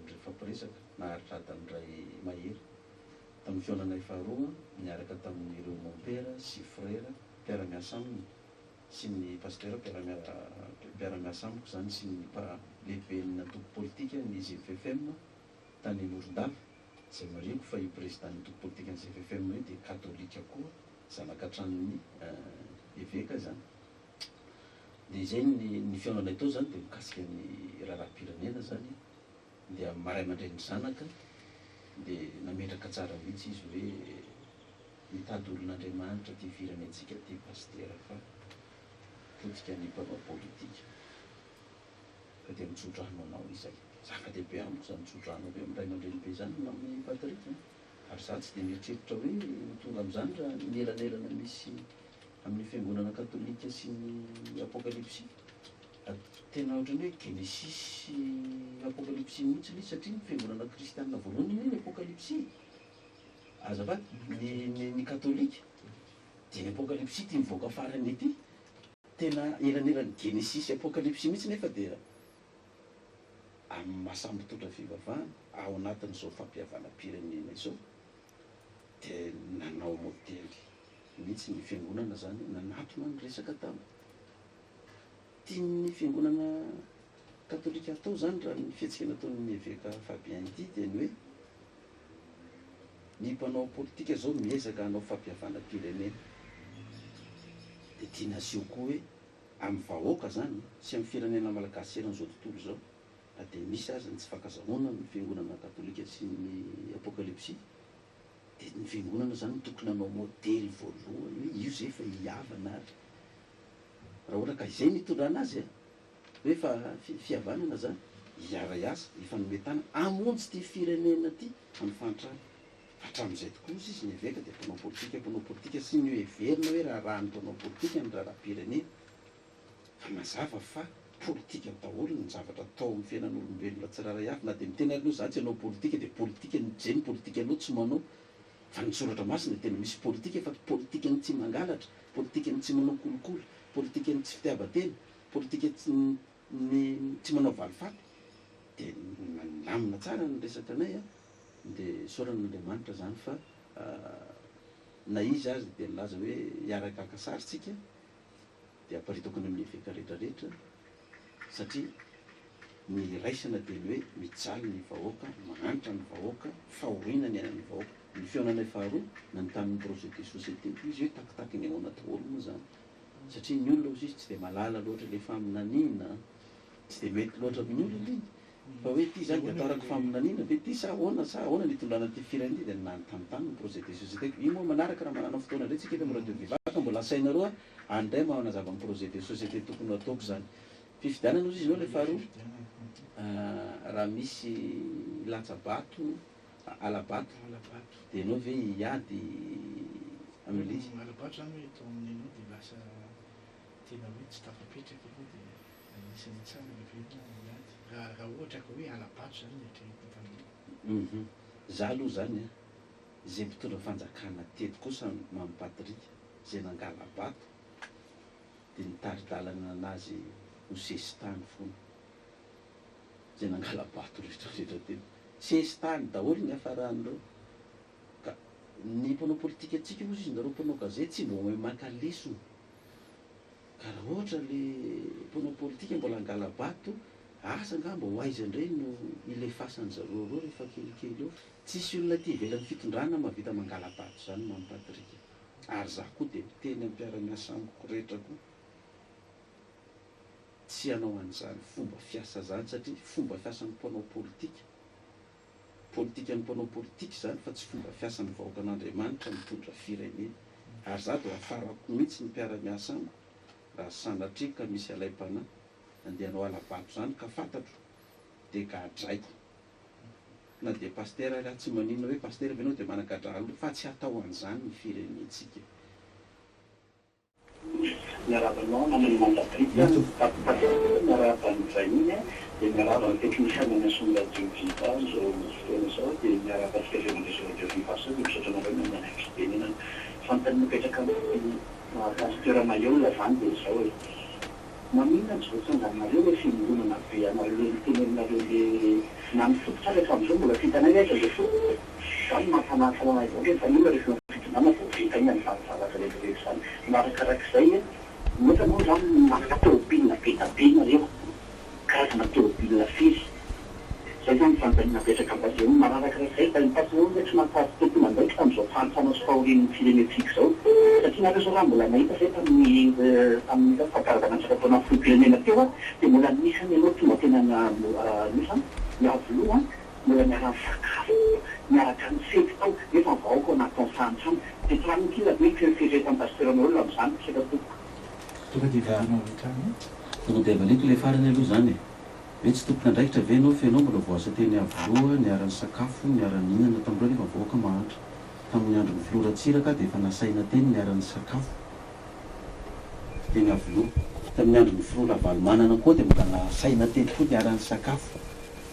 E: refampiresaka naharitra tamin'ray mahery. Tamin'ny fionanay faharoa miaraka tamin'ireo mon-père sy frère mpiara-miasa aminy sy ny pasteur mpiara-miasa amiko zany sy ny lehibe nantoko politika ny Viva FM tany Morondava. Izay mariko fa io président ny toko politika ny Viva FM hoe dia katolika koa zanakatran'ny évêque zany. Dia izay ny fionanay tao zany dia mikasika ny raharaham-pirenena zany. Dia maray mandray ny zanaka dia nametraka tsara mihitsy izy hoe mitady olon'Andriamanitra ty firenentsika ty pasteur fa potika ny mpanao politika. Ka dia mitsodrano anao izay. Zava-dehibe amiko zany mitsodrano be amin'ray aman-dreny be zany amin'ny patrika. Ary za tsy dia mieritreritra hoe tonga amin'izany raha ny elanelana misy amin'ny fiangonana katolika sy ny apokalypsy. Tena ohatrany hoe Genesis apokalypsy mihitsy ilay satria ny fiangonana kristianina voalohany ny apokalypsy. Azafady ny katolika dia ny apokalypsy ty mivoaka farany ety. Tena elanelany Genesis apokalypsy mihitsy nefa dia amin'ny mahasamby mitondra fivavahana ao anatin'izao fampihavana-pirenena izao dia nanao modely mihitsy ny fiangonana zany, nanatona ny resaka tamy. Tian'ny fiangonana katolika atao zany raha ny fihetsika nataon'ny évêque Fabien ity dia ny hoe ny mpanao politika zao miezaka hanao fampihavana-pirenena. Dia tiana aseho koa hoe amin'ny vahoaka zany sy amin'ny firenena malagasy eran'izao tontolo zao dia misy aza ny tsy fankazahoana ny fiangonana katolika sy ny apokalypsy. Dia ny fiangonana zany tokony hanao modely voalohany hoe io zay efa hiavana ary. Raha ohatra ka izay nitondrana azy hoe fa fihavanana zany hiara iasa ifanometana hamonjy ty firenena ty amin'ny fantrana. Hatramin'izay tokoa izy ny évêque dia mpanao politika sy ny heverina hoe raha ny mpanao politika ny raharaham-pirenena. Fa mazava fa politika daholo ny zavatra atao amin'ny fiainan'olombelona tsiraray avy. Na dia miteny aloha za tsy hanao politika dia politika zay ny politika anao tsy manao. Fa ny soratra masina tena misy politika fa politika ny tsy mangalatra, politika ny tsy manao kolokolo, politika ny tsy fitiavan-tena, politika tsy manao valifaty. Dia namina tsara ny resaka anay dia soran'Andriamanitra zany fa na izy azy dia nilaza hoe hiaraka akasarytsika dia aparitokana amin'ny évêque rehetrarehetra satria ny raisana dia ny hoe mijaly ny vahoaka, mahantra ny vahoaka, fahoriana ny ainan'ny vahoaka. Ny fionanay faharoa nanotamin'ny projet de société izy hoe takitaky ny ao anaty olo moa zany satria ny olona izy tsy dia malala loatra le faminaniana, tsy dia mety loatra amin'ny olona iny fa hoe ty zany dia atarako faminaniana ve ty sa ahoana nitondrana ty firenena dia nanotanotany ny projet de société. Io moa manaraka raha manana fotoana indray tsika eto radio Viva FM mbola asainareo andray manazava amin'ny projet de société tokony ataoko zany. Fifidianana izy nao le faharoa raha misy latsabato alabato
C: alabato
E: dia ianao ve hiady amin'ilay izy
C: alabato zany hoe atao amin'ny anao dia lasa tena hoe tsy tafapetraka aloha dia anisany tsara rehefa miady raha ohatra ka hoe alabato zany eritreretina tamin'io.
E: Za aloha zany a zay mpitondra fanjakana teto kosa mampatrika zay nangalabato dia nitaridalana anazy ho sesitany foana zay nangalabato rehetrarehetra tena sesitany daholo ny hafaran'ireo ka ny mpanao politika atsika moa izy nareo mpanao gazety tsy mbo maka lesona ka raha ohatra le mpanao politika mbola angalabato asa nga mba ho aiza indray no ilefasany zareo reo rehefa kelikely eo tsisy olona ty ivelan'ny fitondrana mahavita mangalabato zany mampatrika ary za koa dia miteny amin'ny mpiara-miasa amiko rehetra koa tsy hanao an'izany fomba fiasa zany satria fomba fiasan'ny mpanao politika ny mpanao politika zany fa tsy fomba fiasan'ny vahoakan'Andriamanitra mitondra firenena ary za dia afarako mihitsy ny mpiara-miasa amiko raha sanatria ka misy alaim-pana andeha hanao alabato zany ka fantatro dia gadraiko na dia paster raha tsy maninona hoe paster venao dia managadralo fa tsy atao an'izany ny firenentsika.
F: Miarabanao naman'ny mandatrika miaraban'ny vahiny dia miaraban'ny teknisian any asonga jiovita zao fotoana zao dia miarabantsika zay mandresy radio Viva FM misaotra nareo mananaiky firenena fantany mipetraka amin'ny Pasteur Mailhol zany dia zao hoe maninona tsy voatsanganareo hoe fimbonana be anareo le tenenareo le na mifototra rehefa am'izao mbola fitanay rehetra le fo zany mahafanafana izao hoe fa inona rehefa fitondrana vo vita iny anyzany zavatra rehetrarehetra zany marakarak'izay nefa moa zany manana tôbilina be tabe nareo karazana tôbilina firy zay zany fantany napetraka ambazeny mararakarak'izay da nypasinao hoe tsy mahafaty tompony andraiky tam'izao fantanao sy fahorin'ny firenetsika zao satria nareo zao raha mbola nahita zay tamin'ny fankarazana antsika taona filoham-pirenena teo a dia mbola nisany ianao tonga tena nisany miavoloha mbola miarany sakafo miaraka ny fety tao nefa vahoaka anatao santsany dia trano kila hoe firetan'ny Pasteur Mailhol amin'izany seka toko
C: tonga dia valinao retrany
E: tonga dia avaliko ilay farany aloha zany hoe tsy tompona andraikitra ve ianao fa ianao mbola voasa teny avoloha niaran'ny sakafo niaran'ny inana tamin'ireo nefa vahoaka mahantra tamin'ny andro ny filoratsiraka dia efa nasaina teny niaran'ny sakafo teny avoloha tamin'ny andro ny filora valomanana koa dia mbola nasaina teny koa niaran'ny sakafo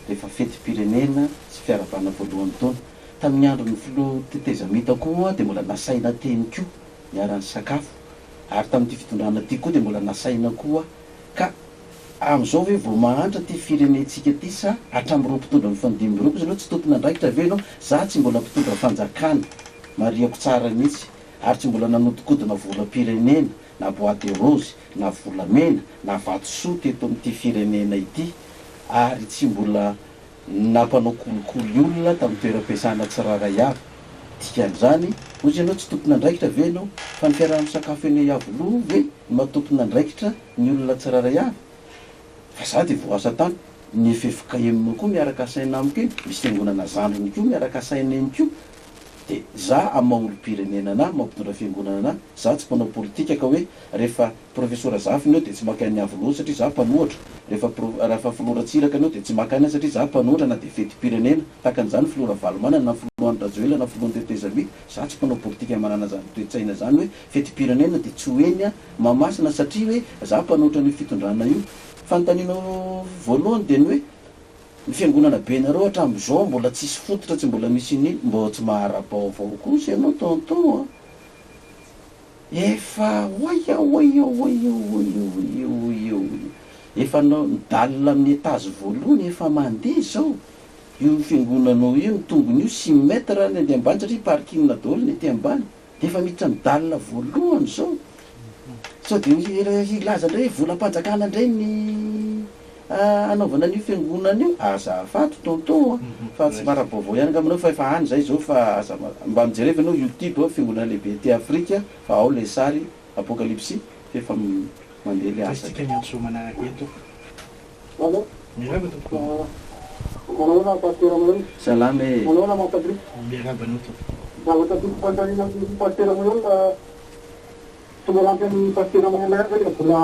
E: rehefa fety-pirenena sy fiaravana voalohany taona tamin'ny andro ny filoha tetezamita koa dia mbola nasaina teny koa niaran'ny sakafo ary tamin'ity fitondrana ty koa dia mbola nasaina koa ka amin'izao hoe vao mahantra ty firenentsika ty sa hatramin'ireo mpitondra ny fandimby reo koa tsy tompona andraikitra ve ianao za tsy mbola mpitondra fanjakana mariako tsara mihitsy ary tsy mbola nanodikodina volam-pirenena na boîte de rose na volamena na vatosoa teto amin'ity firenena ity ary tsy mbola nampanao kolikoly olona tamin'ny toeram-piasana tsiraray avy dikan'izany ozy ianao tsy tompona andraikitra ve ianao fa ny fiaraha misakafo eny avoloha ve ny mahatompona andraikitra ny olona tsiraray avy fa za dia voasa tany ny fefoka eminao koa miaraka asaina amiko eny misy fiangonana zandrony koa miaraka asaina eny koa dia za amin'ny maha-olo-pirenena anahy mampitondra fiangonana anahy za tsy mpanao politika ka hoe rehefa profesora zafy anao dia tsy maka ny avoloha satria za mpanohatra rehefa filoratsiraka anao dia tsy maka any satria za mpanohatra na dia fety-pirenena takan'izany filora valomanana na filohan'ny rajoela na filohan'ny tetezamity za tsy mpanao politika manana zany toe-tsaina zany hoe fety-pirenena dia tsy hoeny mamasina satria hoe za mpanohatra ny fitondrana io fantaninao voalohany dia ny hoe ny fiangonana be nareo hatramin'izao mbola tsisy fototra tsy mbola misy niny mbo tsy mahara-baovao kosa ianao tonton efa oia efa nao nidalina amin'ny etazy voalohany efa mandeha zao io fiangonanao io ny tongony io 6 metre ny ety ambany satria parking daholo ny ety ambany dia efa miditra midalina voalohany zao sao dia hilaza indray volam-panjakana indray ny anaovana an'io fiangonana io azafato tonton fa tsy mara-baovao ihany ngaminao fa efa any zay zao fa mba mijereva anao YouTube fiangonana lehibe ty Afrika fa ao le sary apokalypsy efa mandeha le asa
C: tsika miantso manaraka eto
F: Allo
C: miraba tompoko
F: Manona Pasteur Mailhol
E: salame
F: manona mampatrik
C: mirabanao to
F: zavatra toko fantanina amin'ny Pasteur Mailhol somarampy amin'ny Pasteur Mailhol vola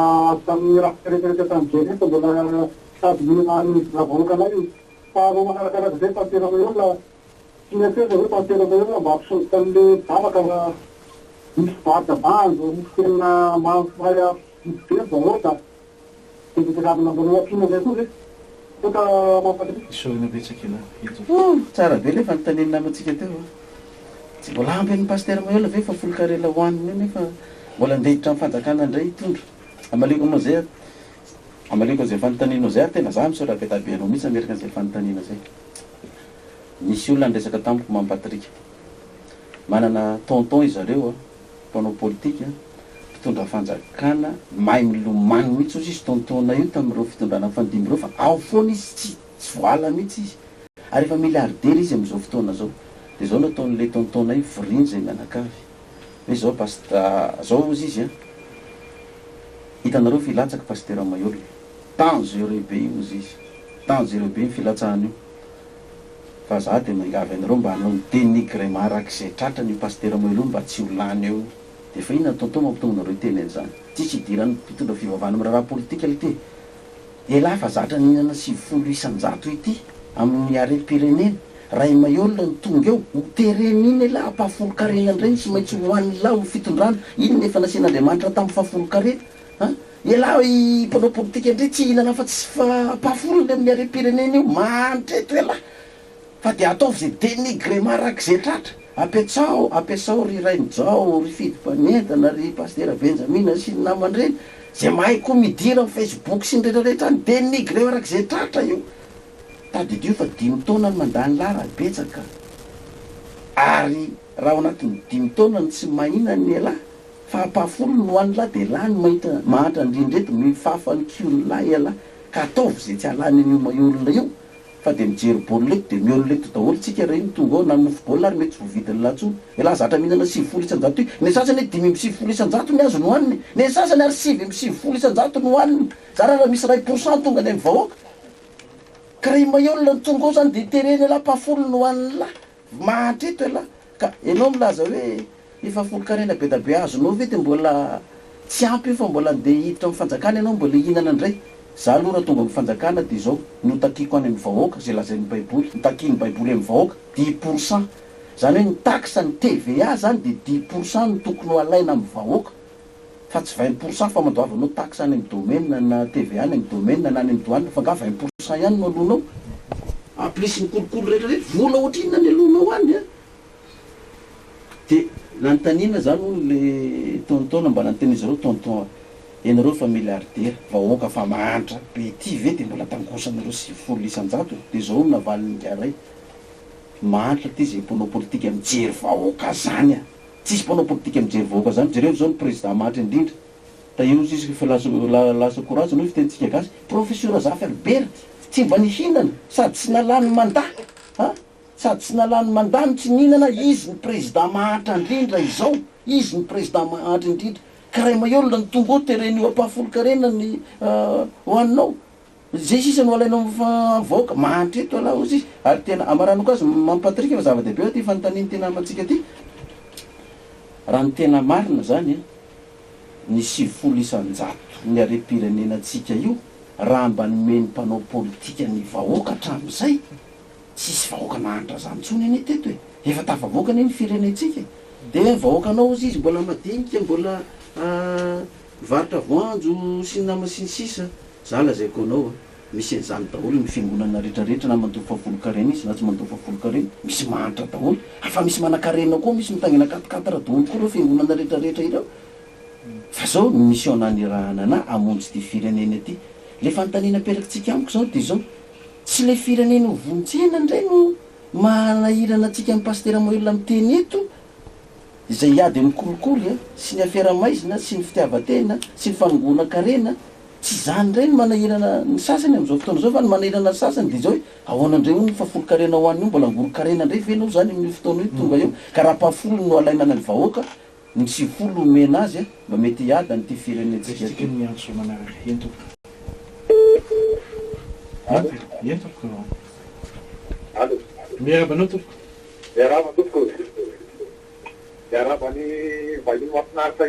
F: tamin'ny raha rehetrarehetra tamin'izay rehetra mbola sady navoaka io faharoa manarakaraka zay Pasteur Mailhol sinafeza hoe Pasteur Mailhol mba hampisondroka amin'le zavaka fa misy vata-banjo misy tena mahafaly be vahoaka de ravina mbola akina zay koa zay toka mampatry
C: isaorina betsaka ina
E: tsara be le fanontaniana namatsika teo tsy mbola ampy an'ny Pasteur Mailhol ve fa folo-karela hoaniny nefa mbola andehitra amin'ny fanjakana indray hitondro amaleko moa zay amaleko zay fanontanianao zay tena za misaora be tabenao mihitsy amerika an'izay fanontaniana zay misy olona andresaka tamiko mampatrika manana tonton izareo mpanao politika mpitondra fanjakana mahay milomano mihitsy ozy izy tontona io tamin'ireo fitondrana fandimy reo fa ao foana izy tsy voala mihitsy izy ary efa miliardera izy amin'izao fotoana zao de zao nataon'le tontona io viriny zay mianakavy hoe zao zao ozy izy hitanareo filatsaka Pasteur Mailhol dangereux be io ozy izy dangereux be io filatsahana io fa za de mangavy anareo mba hanao dénigrement arak'izay tratrany io Pasteur Mailhol mba tsy ho lany eo de fa inona tonton mampitonga nareo teny an'izany tsisy hidirany mpitondra fivavahana amin'ny raharaha politika le ty elahy fa zatra nihinana 700 ity amin'ny harem-pirenena Ray Mailhol ny tonga eo ho terenina elahy ampahafolo-karena indray sy maintsy hoan'ny lahy ho fitondrana iny nefa nasian'Andriamanitra tamin'ny fahafolo-karena elahy mpanao politika indray tsy hihinana fa tsy fa ampahafolony amin'ny harem-pirenena io mantreto elahy fa de ataovy zay dénigrement arak'izay tratra ampiasao ry Rainjao ry Fidim-panentana ry Pasteur Benjamin sy ny namany reny zay mahay koa midira amin'ny Facebook sy ny rehetrarehetra any dénigré arak'izay tratra io tadidio fa 5 taona ny mandany lara betsaka ary raha ao anatin'ny 5 taona ny tsy mahina ny elahy fa ampahafolo no hoan'ny lahy de lahy ny mahita mahatra indrindreto mifafany kiony lahy elahy ka ataovy zay tsy halany an'io Mailhol io fa de mijery baolina leto de miolo leto daholo tsika reny tonga ao nanofo baolina ary mety tsy voavidiny latsony elahy zatra mihinana 7 isan-jato io ny sasany 5 isan-jato ny azo no hoaniny ny sasany ary 7 isan-jato no hoaniny zara raha misy 1% tonga any amin'ny vahoaka ka ry Mailhol ny tonga ao zany de tereny elahy ampahafolo no hoan'ny lahy mahatreto elahy ka enao milaza hoe efa folo-karena be da be azonao ve de mbola tsy ampy io fa mbola andeha hiditra amin'ny fanjakana ianao mbola hihinana indray za aloha raha tonga amin'ny fanjakana de zao notakiko any amin'ny vahoaka zay lazain'ny baiboly notakiany baiboly amin'ny vahoaka 10% zany hoe ny taxe ny TVA zany de 10% no tokony ho alaina amin'ny vahoaka fa tsy 20% fa mandoavanao taxe any amin'ny domaine na TVA any amin'ny domaine na any amin'ny douane fa nga 20% ihany no alonao aplisy ny kolokolo rehetrarehetra vola ohatrinona ny alonao any de nanontaniana zany le tontona mba nanontany zareo tonton ianareo fa miliardera vahoaka fa mahantra be ty ve de mbola tangosanareo 7 isan-jato de zao navaliny ngaray mahantra ty zay mpanao politika mijery vahoaka zany tsisy mpanao politika mijery vahoaka zany jereo zao ny président mahantra indrindra da io izy fa lasa courage no fitentsika gasy professeur Zafy Albert tsy mba nihinana sady tsy nalany mandat sady tsy nalany mandany tsy nihinana izy ny président mahantra indrindra izao izy ny président mahantra indrindra ka Ray Mailhol ny tonga ao tereny io ampahafolo-karena ny hoaninao zay sisa no alainao vahoaka mahantreto ala ozy izy ary tena amarano koa azy mampatrika fa zava-dehibe ho ty fanontaniany tena amatsika ty raha ny tena marina zany ny 7 isan-jato ny harem-pirenenantsika io raha mba nomeny mpanao politika ny vahoaka hatramin'izay tsisy vahoaka mahantra zany tsony eny teto efa tafavoaka ny firenentsika de vahoakanao ozy izy mbola madinika mbola varitra voanjo sy nama sy ny sisa za lazaiko anao misy an'izany daholo ny fiangonana rehetrarehetra na mandoa fahafolo-karena izy na tsy mandoa fahafolo-karena misy mahantra daholo afa misy mana-karena koa misy mitangina 4 daholo koa reo fiangonana rehetrarehetra ireo fa zao mission nanirahana na amonjy ty firenena ty le fanontaniana perakitsika amiko zao de zao tsy le firenena ho vonjena indray no manahirana atsika amin'ny Pasteur Mailhol amin'ny teny eto izay iady mikolokolo sy ny afiara-maizina sy ny fitiavan-tena sy ny fanongona-karena tsy zany reny manahirana ny sasany amin'izao fotoana zao fa ny manahirana ny sasany de zao hoe ahoana indray io ny fahafolo-karena ho an'io mbola angolo-karena indray venao zany amin'ny fotoana io tonga eo ka raha mpahafolo no alainana ny vahoaka ny 7 mena azy mba mety hiady ny ty firenentsika
C: ny antso manaraka entoko entoko miarabanao tompoko
F: miarabany vahiny mafinaritra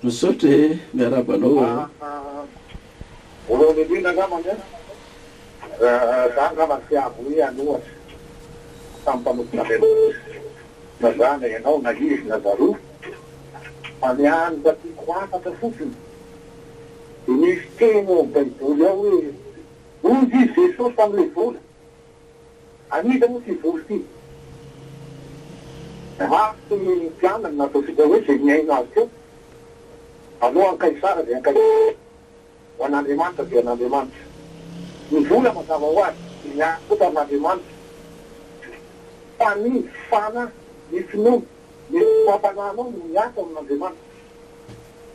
E: misaotra miarabanao
F: voalohany indrindra angambany Zanga masiavo hoe anohatra samy mpanompoka na zana ianao na izy na zaroa amiany mba tiako afaka fotsiny de misy teny ao baiboly ao hoe ozy izy Jesosy tam'le vola anita moa ty voly ty mafy ny mpianany nataosika hoe zay miaina azy teo aloha ankaisara de ankaisara ho an'Andriamanitra de an'Andriamanitra ny vola mazava ho azy miakota amin'Andriamanitra fa ny fana ny finomy ny mampananao no miasa amin'Andriamanitra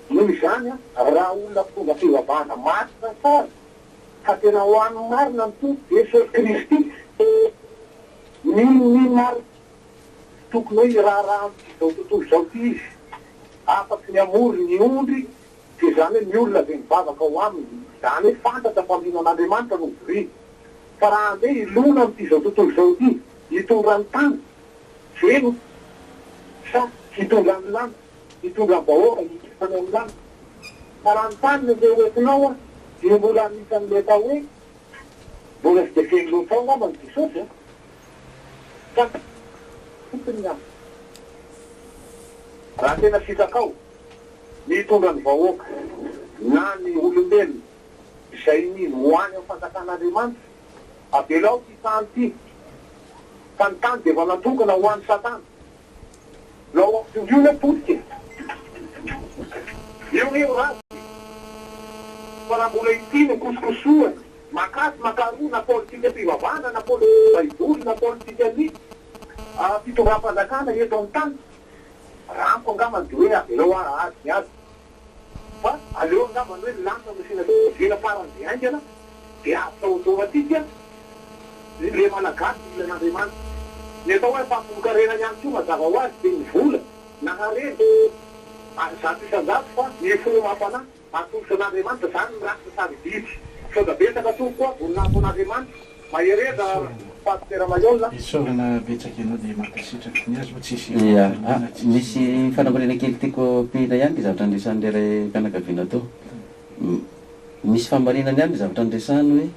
F: noho izany raha olona tonga fivavahana marina tsara ka tena ho an'ny marina ny tompo Jesosy Kristy ny marina tokony hoe raha zao tontolo zao ty izy afaky ny amory ny ondry de zany hoe ny olona de mivavaka ho aminy zany hoe fantatra fa mino an'Andriamanitra no vry fa raha andeha ilona am'ty zao tontolo zao ty hitondra ny tany zeno sa hitondra ny lana hitondra ny vahoaka hitondra ny lana fa raha ny tany no le oetinao de mbola anisan'le tao hoe mbola sy de feny loatra ao ngamba ny Jesosy ka tokony any raha tena sitakao mitondra ny vahoaka na ny olombelona izay nino hoany amin'ny fanjakan'Andriamanitra avelao ty tany ty fa ny tany de vanatokana ho an'ny Satana lao io hoe potika io razy fa raha mbola ity no kosokosoany makasy makaroa na politika fivavahana na politika baiboly na politika ny fitondram-panjakana eto amin'ny tany ramiko angamba de hoe avelao azy azy fa aleo angamba hoe lasa misina vela farany de aingana de atao automatika le malagasy ilan'Andriamanitra ny atao hoe fampivokarena ihany koa mazava ho azy de ny vola na hareny zato isan-jato fa ny fo mafana atolotra an'Andriamanitra zany ny rasa sary biby sao da betsaka toko koa voninahiko an'Andriamanitra mahereza Pasteur Mailhol
C: isaorana betsaka ianao dia mampasitraka ny azy tsisy
E: misy fanambarena kely tiako pihina ihany ny zavatra andresan'le ray mpianakaviana tao misy famarinany ihany ny zavatra andresany hoe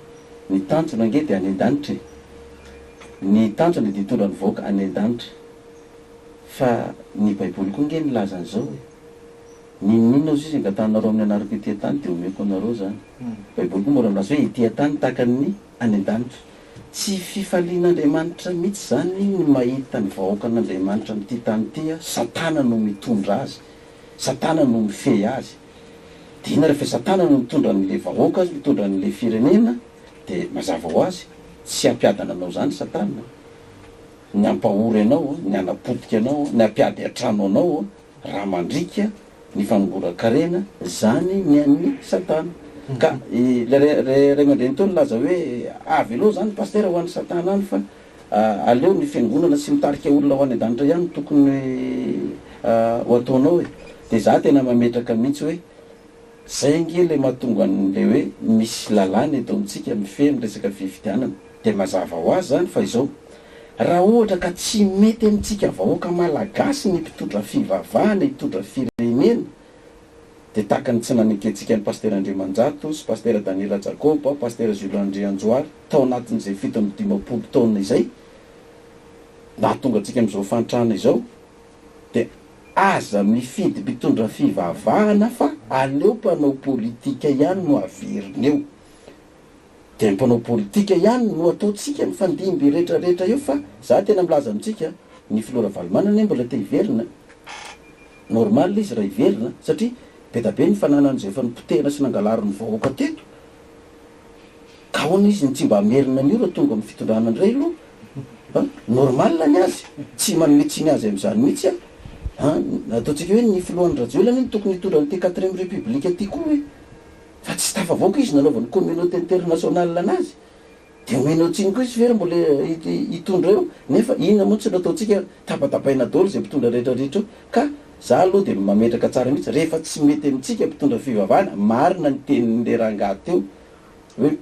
E: ny tanjona ange dia any an-danitra ny tanjona dia hitondra ny vahoaka any an-danitra fa ny baiboly koa nge nilaza an'izao ninona ozy izy angatanareo amin'ny anarako ity tany dia omeko anareo zany baiboly koa mora milaza hoe ity tany takan'ny any an-danitra tsy fifalian'Andriamanitra mihitsy zany ny mahita ny vahoaka an'Andriamanitra amin'ity tany ity Satana no mitondra azy Satana no mifehy azy dia ina rehefa Satana no mitondra n'le vahoaka azy mitondra n'le firenena dia mazava ho azy tsy ampiadana anao zany Satana ny ampahory anao ny anapotika anao ny ampiady atrano anao raha mandrika ny fanongora-karena zany ny an'ny Satana ka ray aman-dreny tao nilaza hoe avy aloha zany paster ho an'ny Satana any fa aleo ny fiangonana sy mitarika olona ho any an-danitra ihany tokony ho ataonao hoe dia za tena mametraka mihitsy hoe zay nge le mahatonga n'le hoe misy lalàna eto amintsika mifehy miresaka fifidianana dia mazava ho azy zany fa izao raha ohatra ka tsy mety amintsika vahoaka malagasy ny mpitondra fivavahana hitondra firenena dia tahaka ny tsy naneketsika ny Pasteur Andriamanjato sy Pasteur Daniela Jacob Pasteur Jules André Anjoary tao anatin'izay 7 taona izay nahatonga antsika amin'izao fantrana izao dia aza mifidy mpitondra fivavahana fa aleo mpanao politika ihany no averiny eo dia mpanao politika ihany no ataotsika mifandimby rehetrarehetra eo fa za tena milaza amintsika ny filora valomanana mbola te hiverina normal izy raha hiverina satria be da be ny fananan'izay efa nipotehana sy nangalariny vahoaka teto ka hoana izy ny tsy mba amerina an'io raha tonga amin'ny fitondrana andray aloha normal ny azy tsy manometsiny azy amin'izany mihitsy ataontsika hoe ny filohan'ny rajoelany ny tokony hitondra n'ity 4e république aty koa hoe fa tsy tafavoaka izy nanaovany communauté internationale anazy dia omena tsiny koa izy vera mbola hitondra eo nefa inona moa tsy nataontsika tapatapaina daholo zay mpitondra rehetrarehetra eo ka za aloha dia mametraka tsara mihitsy rehefa tsy mety amintsika mpitondra fivavahana marina ny tenin'le rangahy teo hoe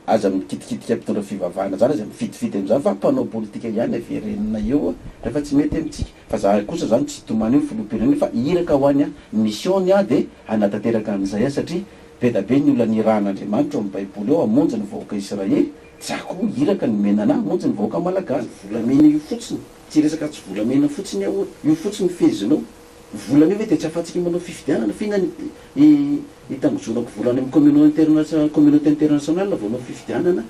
E: aza mikitikitika mpitondra fivavahana zany aza mifidifity amin'izany fa mpanao politika ihany averenina eo rehefa tsy mety amintsika fa za kosa zany tsy tomany io filoham-pirenena fa iraka ho any mission-ny dia anatanteraka an'izay satria be da be ny olona niran'Andriamanitra amin'ny baiboly eo amonjy ny vahoaka Israely Tsako iraka ny menana monjy ny vahoaka malagasy volamena io fotsiny tsy resaka tsy volamena fotsiny aho io fotsiny fezinao volana io ve dia tsy afatsika manao fifidianana fina hitangozonako volana amin'ny communauté internationale vaonao fifidianana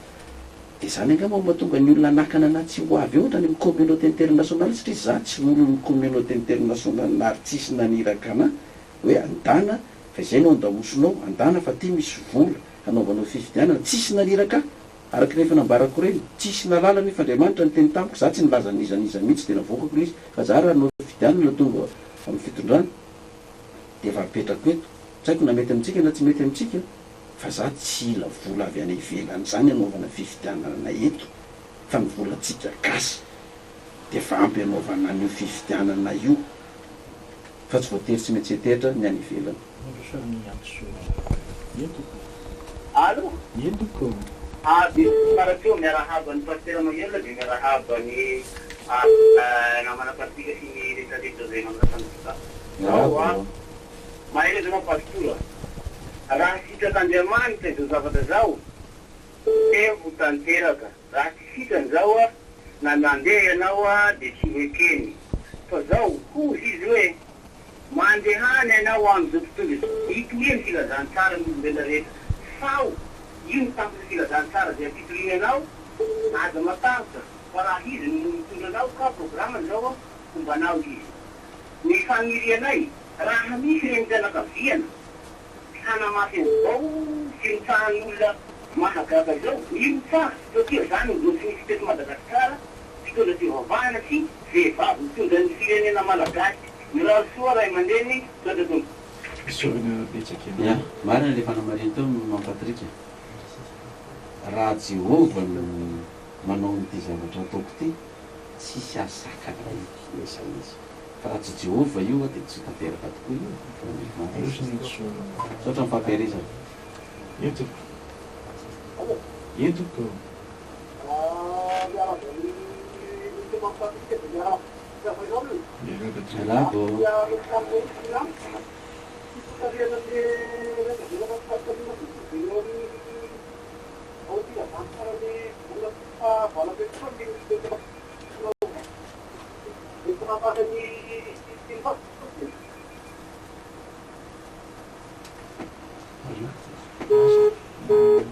E: dia zany angamba mahatonga ny olona nakana na tsy ho avy ohatra ny amin'ny communauté internationale satria za tsy olon'ny communauté internationale na ary tsisy naniraka ana hoe andana fa izay no andamosonao andana fa ty misy vola anaovanao fifidianana tsisy naniraka araka rehefa nambarako reny tsisy nalala nefa Andriamanitra ny teny tamiko za tsy nilaza nizaniza mihitsy dia navoakako izy fa za raha no fifidianana tonga amin'ny fitondrana dia efa apetrako eto tsy haiko na mety amintsika na tsy mety amintsika fa za tsy ila vola avy any ivelany zany anaovana fifidianana eto fa ny volantsika gasy dia efa ampy anaovana an'io fifidianana io fa tsy voatery tsy mety seteritra ny any ivelany.
F: Allô? Marakeo miarahaba ny Pasteur Mailhol dia miarahaba ny namana partika sy ny rehetrarehetra zay mamina mahay zao pastora raha sitrakan'Andriamanitra izao zavatra zao tevo tanteraka raha tsy sitrany zao na nandeha ianao dia tsy hoekeny fa zao kozy izy hoe mandehany ianao amin'izao tontolo izy hitoheny filazantsara ny olombelona rehetra sao io ny tampony filazantsara zay ampitoliny anao aza matavitra fa raha izy no mitondra anao ka programany zao fombanao izy ny fanirianay raha misy reny fianakaviana hanamafy an'izao sy mitsahan'olona mahagaga zao io tsa satria zany nodosy misy teto Madagasikara fitondra ty vavahana sy vehivavy mitondra ny firenena malagasy miraha soa ray aman-dreny toatratombo
E: ya marina le fanamariny teo mampatrika raha Jehova no manao n'ity zavatra ataoko ty tsisy asakana esa izy fa raha tsy Jehova io dia tsy tanteraka tokoa io sotra mifampiarizana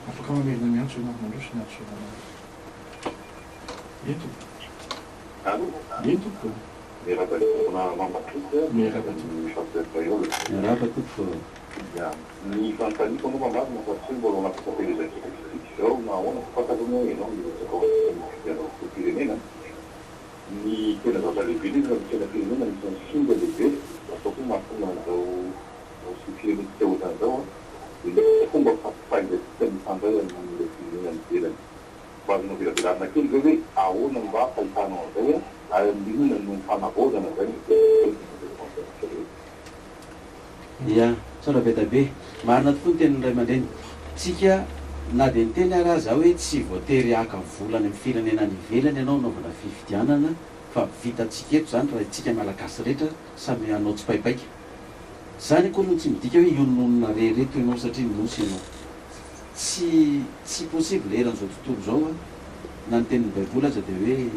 C: afaka mamerina miantso ianao mandroso ny antsoana entoko
E: miarapatoko
F: ny fantaniko moa marina fa tsy mbola mampisafirizantsika zao na ahoana fatatona ianao mianao firenena ny tena zavatra lehibe izy raha tena firenena misy singa lehibe ataoko mahatonga an'izao sy firenena ohatrany zao dia fomba faindrasika mifandray amin'le firenena mivelany fa azonao velavelarina kely zao hoe ahoana mba fahitanao an'izay ary inona no fanavaozana zay
E: ia tsara be da be marina tokoa ny tenin'ny ray aman-dreny tsika na dia ny teny araha za hoe tsy voatery aka volany amin'ny firenena any ivelany ianao naovana fifidianana fa vitantsika eto zany raha tsika malagasy rehetra samy anao tsy paipaika zany koa no tsy midika hoe iononona rehereto ianao satria minosy ianao tsy possible eran'izao tontolo zao na ny tenin'ny baiboly aza dia hoe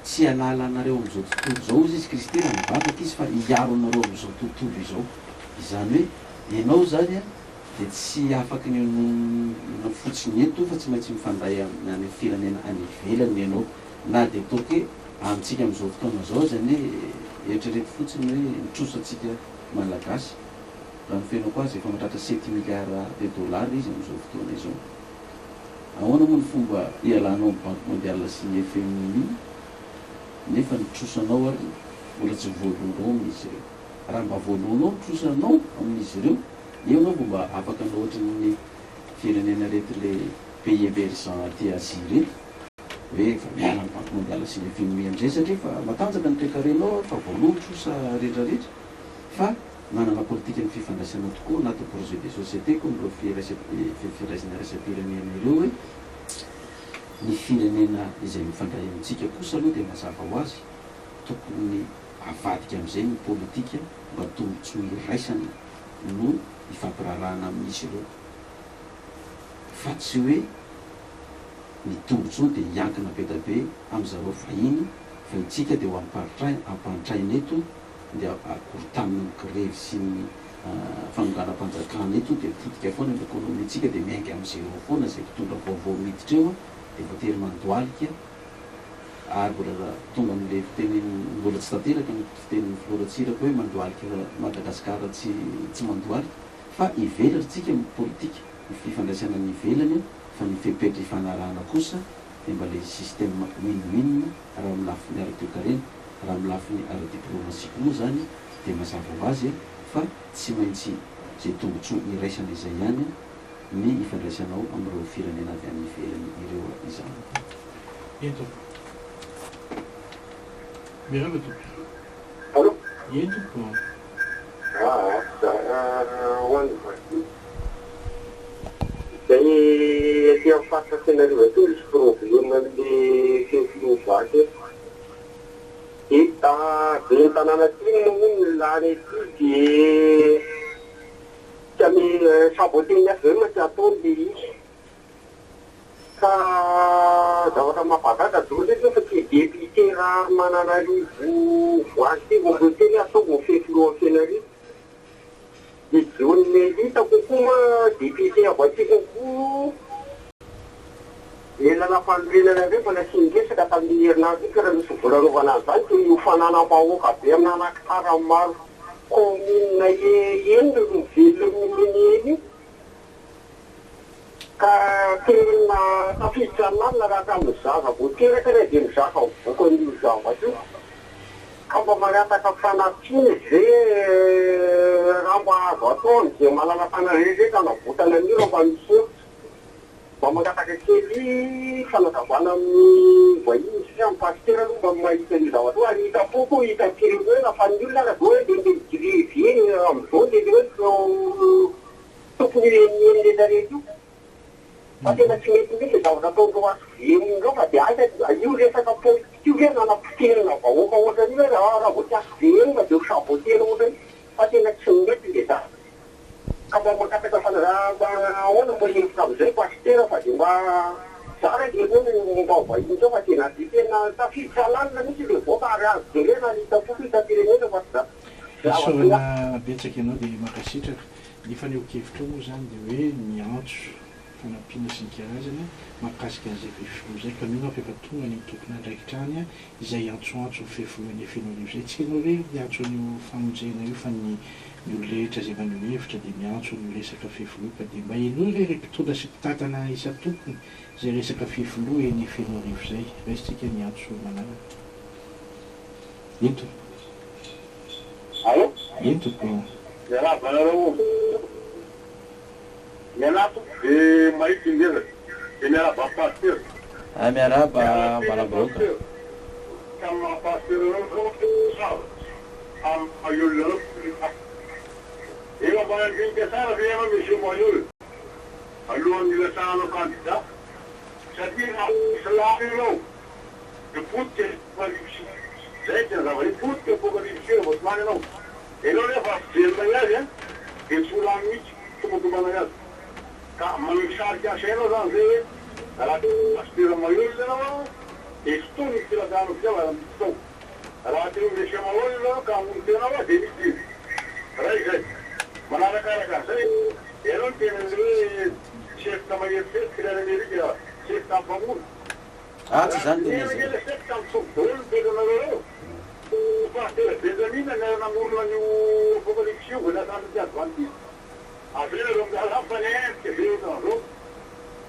E: tsy hanala anareo amin'izao tontolo zao izy izy Kristy raha mivavaka izy fa hiaro anareo amin'izao tontolo izao izany hoe ianao zany dia tsy afaka ny fotsiny eto fa tsy maintsy mifandray any firenena any ivelany ianao na dia toka hoe amintsika amin'izao fotoana zao zany hoe eritrereto fotsiny hoe mitrosatsika malagasy raha ny fenao azy efa mahatratra 7 milliards de dollars izy amin'izao fotoana izao ahoana moa ny fomba ialanao amin'ny banque mondiale sy ny FMI nefa nitrosanao ary mbola tsy voalonao amin'izy ireo raha mba voalonao nitrosanao amin'izy ireo eo anao mba afaka anao ohatran'ny firenena reto le pays émergent aty Asie reto hoe efa miala ny banque mondiale sy ny FMI amin'izay satria fa matanjaka ny toekarenao fa voaloha nitrosa rehetrarehetra fa manana politika ny fifandraisana tokoa anaty projet de société koa miro firaisana raisam-pirenena ireo hoe ny firenena izay mifandray amintsika kosa aloha dia mazava ho azy tokony avadika amin'izay ny politika mba tombontso iraisana no hifampirarahana amin'isy ireo fa tsy hoe ny tombotsoa dia hiankina be da be amin'izareo vahiny fa itsika dia ho ampanitraina eto dia akorontanina migrevy sy ny fanonganam-panjakana eto dia titika foana ny ekonomitsika dia miainga amin'izay eo foana zay mpitondra vaovao miditra eo dia voatery mandoalika ary mbola tonga amin'ilay fiteny mbola tsy tanteraka ny fiteniny filoratsiraka hoe mandoalika Madagasikara tsy mandoalika fa ivelaritsika amin'ny politika ny fifandraisana ny ivelany fa ny fepetra ifanarahana kosa dia mba ilay système win-win raha amin'ny lafiny ara-toe-karena raha amin'ny lafiny ara-diplomasie moa zany dia mazava ho azy fa tsy maintsy zay tombotsoa iraisana izay ihany ny ifandraisanao amin'ireo firenena avy amin'ny ivelany ireo izany.
C: Mirava tu.
F: Allô?
C: Yendo po.
F: Daí aqui eu faço a cena do tudo esse problema de que eu faço. E tá dentro na naquele lá nesse que a minha sabotinha firma já todo dia. Zavatra mampahagaga dolo eto fa tsy depite raha mananarivo voazy ty vao teny ataoko filoham-pirenena dia jony hita kokoa ma depite avy aty kokoa elana fanorenana reo fa nasingesaka tamin'ny herinandro ka raha misy volarovana an'izany toy ny hofananam-bahoaka be amin'ny anankitara maro commune eny no velon'ny eny ka tena tafiditra amin'anina raha tamin'ny zava voateraka raha dia mizaka vokan'io zava io ka mba mariataka fanampiana izay raha mba azo ataony dia malala fanarezeka anavotana an'io raha mba misy mba mariataka kely fanazavana amin'ny vahiny sy amin'ny pasteur aloha mba mahita ny zava toa ary hita poko hita pirenena fa ny olona raha hoe dia grevy eny amin'izao dia hoe tokony enenarety io fa tena tsy mety mihitsy zavatra ataondreo azo vemon'ireo fa dia aisa io resaka politika io hoe nanam-piterina vahoaka ohatrany hoe raha vao tsy azo venona dia ho sabotena ohatrany fa tena tsy mety dia za ka mba makataka ahoana mba hevitra amin'izay pasteur fa dia mba zara dia hoe mba vahiny zao fa tena dia tena tafiditra lanina mihitsy dia voaka ary azo jerena ny hitapoko hitapirenena fa tsy za
C: Sorana betsaka ianao dia makasitraka nefa ny okevitra moa zany dia hoe miantso fanampiana sy ny karazany mahakasika an'izay fefoloa zay ka mino efa tonga ny tokony andraikitrany izay antsoantso ny fefoloany fenorivo zay tsy hainao hoe miantso an'io famonjena io fa ny olorehetra zay maneho hevitra dia miantso ny resaka fefoloa ka dia mba hainao hoe mpitondra sy mpitantana isa-tokony zay resaka fefoloa eny fenorivo zay raisitsika miantso manaraka ento
F: Allô?
C: ento po
F: Miaraba nareo mianato dia mahity ingeza dia miaraba pasteur
E: miaraba mbalabaoka
F: tamin'ny mahapasteur reo zao amin'ny olona reo eo ambanandrinika tsara ve ama monsieur Mailhol alohan'ny ilasanao kandida satria na islamy ireo dia potika zay tena zava-ny potika apokalipsy vao tomany anao ianao rehefa velona azy dia tsy olany mihitsy tombotombana azy ka mamisarika asainao zany zay hoe raha pasteur Mailhol ianao dia sy tony filadano fiava misy tao raha teo monsieur Mailhol ianao ka amony tenao dia misy izy raha izay manarakaraka zay ianao ny tena hoe chef tamahery firenena chef tampamono
E: tsy zany tena zay
F: le chef tamsobolo tedanareo pasteur Benjamin namorona an'io apocalypse io volasana ty adventiste avela reo mialafanentika vetanareo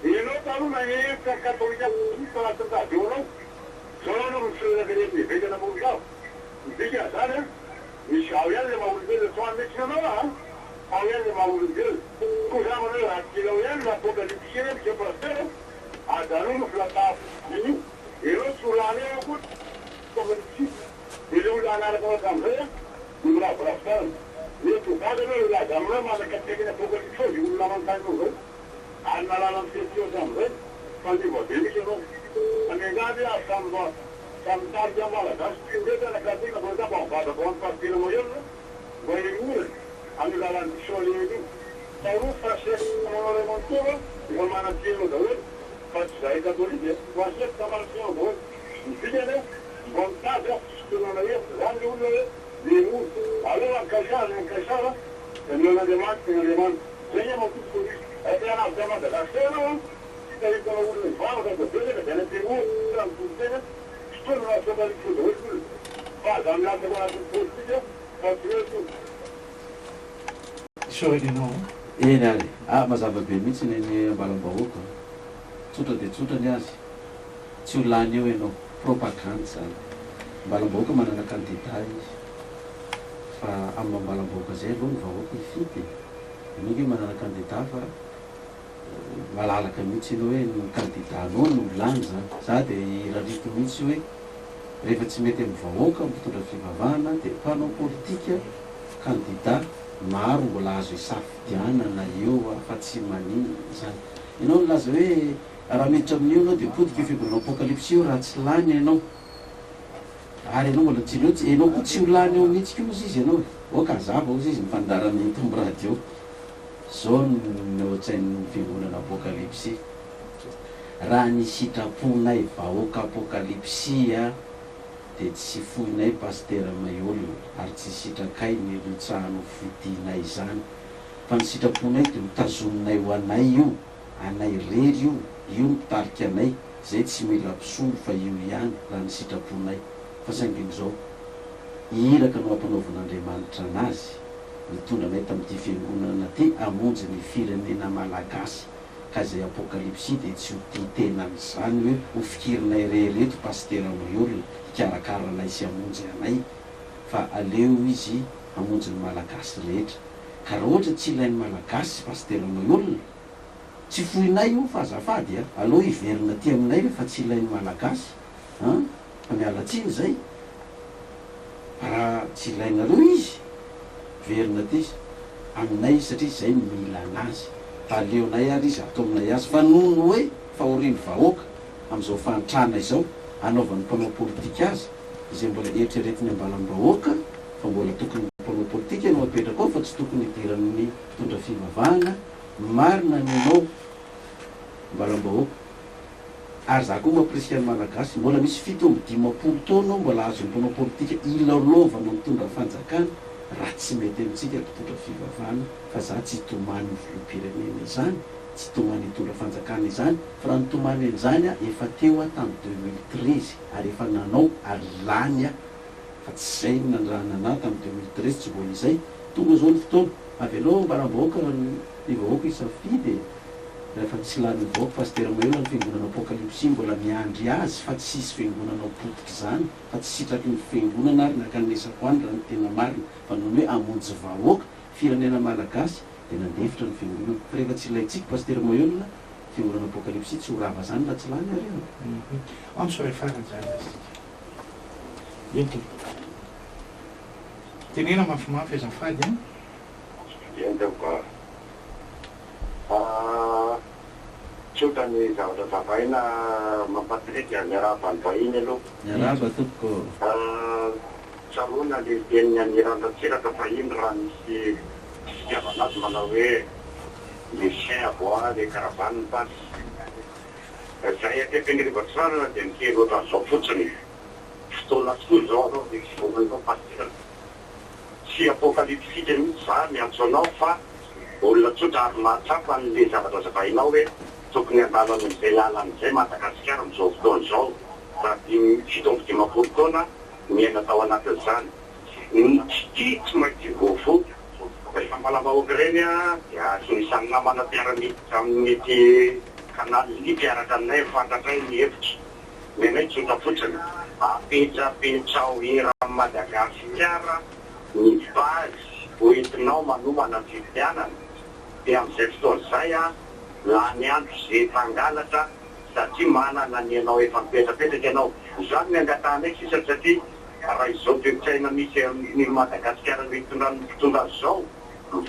F: ianao taloha nahetra katolika tanatintadeonao zao anao mifirenena vetana molonao midika zany misy ao ihany le maha-olombelona toany metsy anao ao ihany le maha-olombelona koa za manao raha tilao ihany la apocalypse eny monsieur pasteur adanao no filatafo io ianao tsy olany eo koa apocalypse dia le olona anaraka anao amizay ny miravorafitana mety hovaly anao ilaza aminao manakatekiny apocalypse ao dia olona manontany zao ary nalala mifetio amizay fa niva be misy anao anengady samy tarika malagasy tsy ndreka nakatena fa zapa mivadako amin'ny pasteur Mailhol mba emona amin'ny lalan'ny pisolen'io taroa fa manao remontoa efa manatelo daholo fa tsy zay catholique voici camarade bon fidèle bon tas que l'on a eu rendez-vous les mots alors la cachara et nous la demande Seigneur mon tout et bien la demande de la scène c'est que nous vamos a poder de la tribu dans tout ça tout le reste de l'équipe pas dans la de la politique
C: Sorinao.
E: Eny ary mazava-be mihitsy ny ambalam-bahoaka tsotra dia tsotra ny azy tsy ho lany eo ianao propagande zany ambalam-bahoaka manana kandida izy fa amin'ny ambalam-bahoaka zay aloha ny vahoaka hifidy ianao hoe manana kandida fa malalaka mihitsy ianao hoe ny kandidanao no lany zany za dia rariko mihitsy hoe rehefa tsy mety amin'ny vahoaka mitondra fivavahana dia mpanao politika kandida maro mbola azo isafidianana eo fa tsy maniny zany ianao laza hoe raha miditra amin'io anao dia potika io fibonao apokalypsy io raha tsy lany ianao ary ianao mbola tsy loatsy ianao koa tsy ho lany eo mihitsy ko ozy izy ianao Aoka Hazava ozy izy mifandarana etombo radio zao ny ohatsain'ny fiangonana apokalypsy raha ny sitraponay vahoaka apokalypsy dia tsy foinay Pasteur Mailhol ary tsy sitrakay ny rotsahano fidinay zany fa ny sitraponay dia mitazominay ho anay io anay rery io mitarika anay zay tsy mila mpisolo fa io ihany raha ny sitraponay fa saingin'izao iraka no ampanaovan'Andriamanitra anazy mitondra anay tamin'ity fiangonana ty amonjy ny firenena malagasy ka zay apokalypsy dia tsy ho ty tena n'izany hoe ho fikirinay rehereto Pasteur Mailhol hikarakarana sy amonjy anay fa aleo izy amonjy ny malagasy rehetra ka raha ohatra tsy ilain'ny malagasy Pasteur Mailhol tsy foinay io fa azafady aloha hiverina ty aminay rehefa tsy ilain'ny malagasy fa miala tsiny zay raha tsy ilainareo izy verina ty aminay satria zay mila anazy aleonay ary izy atao aminay azy fa nono hoe fahoriny vahoaka amin'izao fahantrana izao anaovan'ny mpanao politika azy izay mbola eritreretiny ambalam-bahoaka fa mbola tokony mpanao politika no apetraka ao fa tsy tokony hidiran'ny mpitondra fivavahana marina ny anao ambalam-bahoaka ary za koa mampirisika ny malagasy mbola misy fito amin'ny 50 taona mbola azo ny mpanao politika ilalaovana mitondra fanjakana raha tsy mety amintsika mpitondra fivavahana fa za tsy tomany ny filoham-pirenena izany tsy tomany hitondra fanjakana izany fa raha nitomany an'izany efa teo tamin'ny 2013 ary efa nanao ary lany fa tsy zay nandrana tamin'ny 2013 tsy mbola izay tonga zao ny fotoana avy anao ambalam-bahoaka ny vahoaka isafidy rehefa tsy lany ny vahoaka Pasteur Mailhol ny fiangonana apokalypsy mbola miandry azy fa tsy isy fiangonana potika izany fa tsy sitraky ny fiangonana ary nakanesako any raha ny tena marina fa noho hoe amonjy vahoaka firenena malagasy dia nandefitra ny fiangonana fa rehefa tsy ilaintsika Pasteur Mailhol fiangonana apokalypsy tsy ho rava zany raha tsy lany ary
C: Amso rehefarany zany ento tenena mafimafy azafady
F: tsotra ny zavatra zavaina mampatirety miarahaba ny vahiny aloha
E: miarahaba tompoko
F: tsaroana le teniny anirandratsiraka vahiny raha misy fitiavana azy manao hoe le chien abois le caravane passe zay akepenirivatsarana dia mikely ohatran'izao fotsiny fotoana tokoa zao anao dia vomanao Pasteur tsy apokalypsika mihitsy za miantso anao fa olona tsotra ary mahatsapa n'le zavatra zavainao hoe tokony andalo amin'izay lalan'izay Madagasikara amin'izao fotoana izao raha fitombo 50 taona miaina tao anatin'izany tsy maintsy vovo rehefa mbalavahoaka reny dia isany namana mpiara-miditra amin'ny mety kanaly ny mpiaraka aminay mifantatra ny hevitra menay tsotra fotsiny apetrapetrao era Madagasikara ny base hoentinao manomana ny fividianana dia amin'izay fotoana izay lany andro zay fangalatra satria manana ny ianao efa mipetrapetraka ianao zany ny angatahana eky sisa satria raha izao toe-tsaina misy ny Madagasikara mitondra zao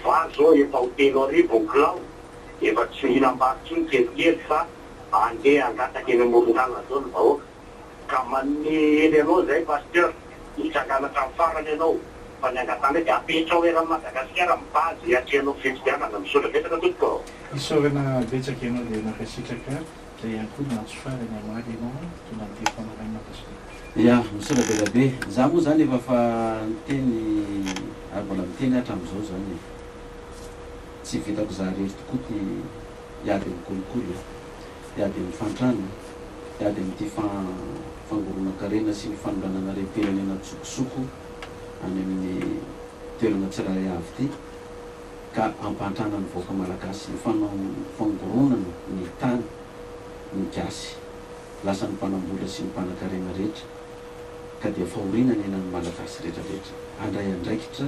F: va zao efa ho 3 arivo kilao efa tsy mihinam-barotsy ny kelikely fa andeha angataka eny amoron-dalana zao ny vahoaka ka man'ny eny anao zay Pasteur hitsanganatra amin'ny farany ianao fa ny angatahana dia apetrao era Madagasikara mibazy atreanao fividianana misaotra betsaka tompoko
C: isaorana betsaka ianao dia nakasitraka
B: Zay ihany koa natsofarany amaly ianao tona ny fanaraina pasteur.
E: Ya, misaotra be rabe. Za moa zany efa fa miteny ary mbola miteny hatramin'izao zany. Tsy vitako za rery tokoa ty hiady amin'ny kolokolo, hiady amin'ny fantrano, hiady amin'ity fangorona-karena sy ny fanoranana reim-pirenena tsokosoko any amin'ny toerana tsirairay avy ity, ka ampantrana ny vahoaka malagasy ny fangoronana ny tany, ny gasy, lasa ny mpanambola sy ny mpanan-karena rehetra, ka dia fahorinana enan'ny malagasy rehetrarehetra. Andray andraikitra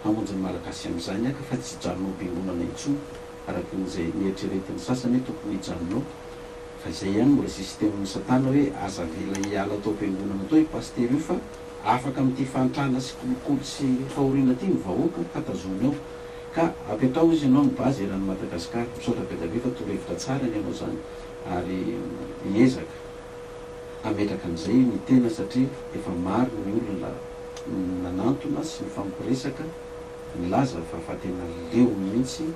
E: hamonjy ny malagasy amin'izany aka fa tsy hijanonao bengonana intsony araka n'izay mieritreretin'ny sasany hoe tokony hijanonao. Fa izay ihany mbola sistemin'ny satana hoe aza vela hiala atao bengonana atao pasteur io fa afaka amin'ity fantrana sy kolokolo sy fahoriana ity ny vahoaka ka tazony ao. Ka apetao izy ianao ny bazy eran'ny Madagasikara, misaotra be dabe fa torohevitra tsara ny ianao zany ary hiezaka ametraka an'izay ny tena satria efa maro ny olona nanantona sy ny fampiresaka nilaza fa tena leo mihitsy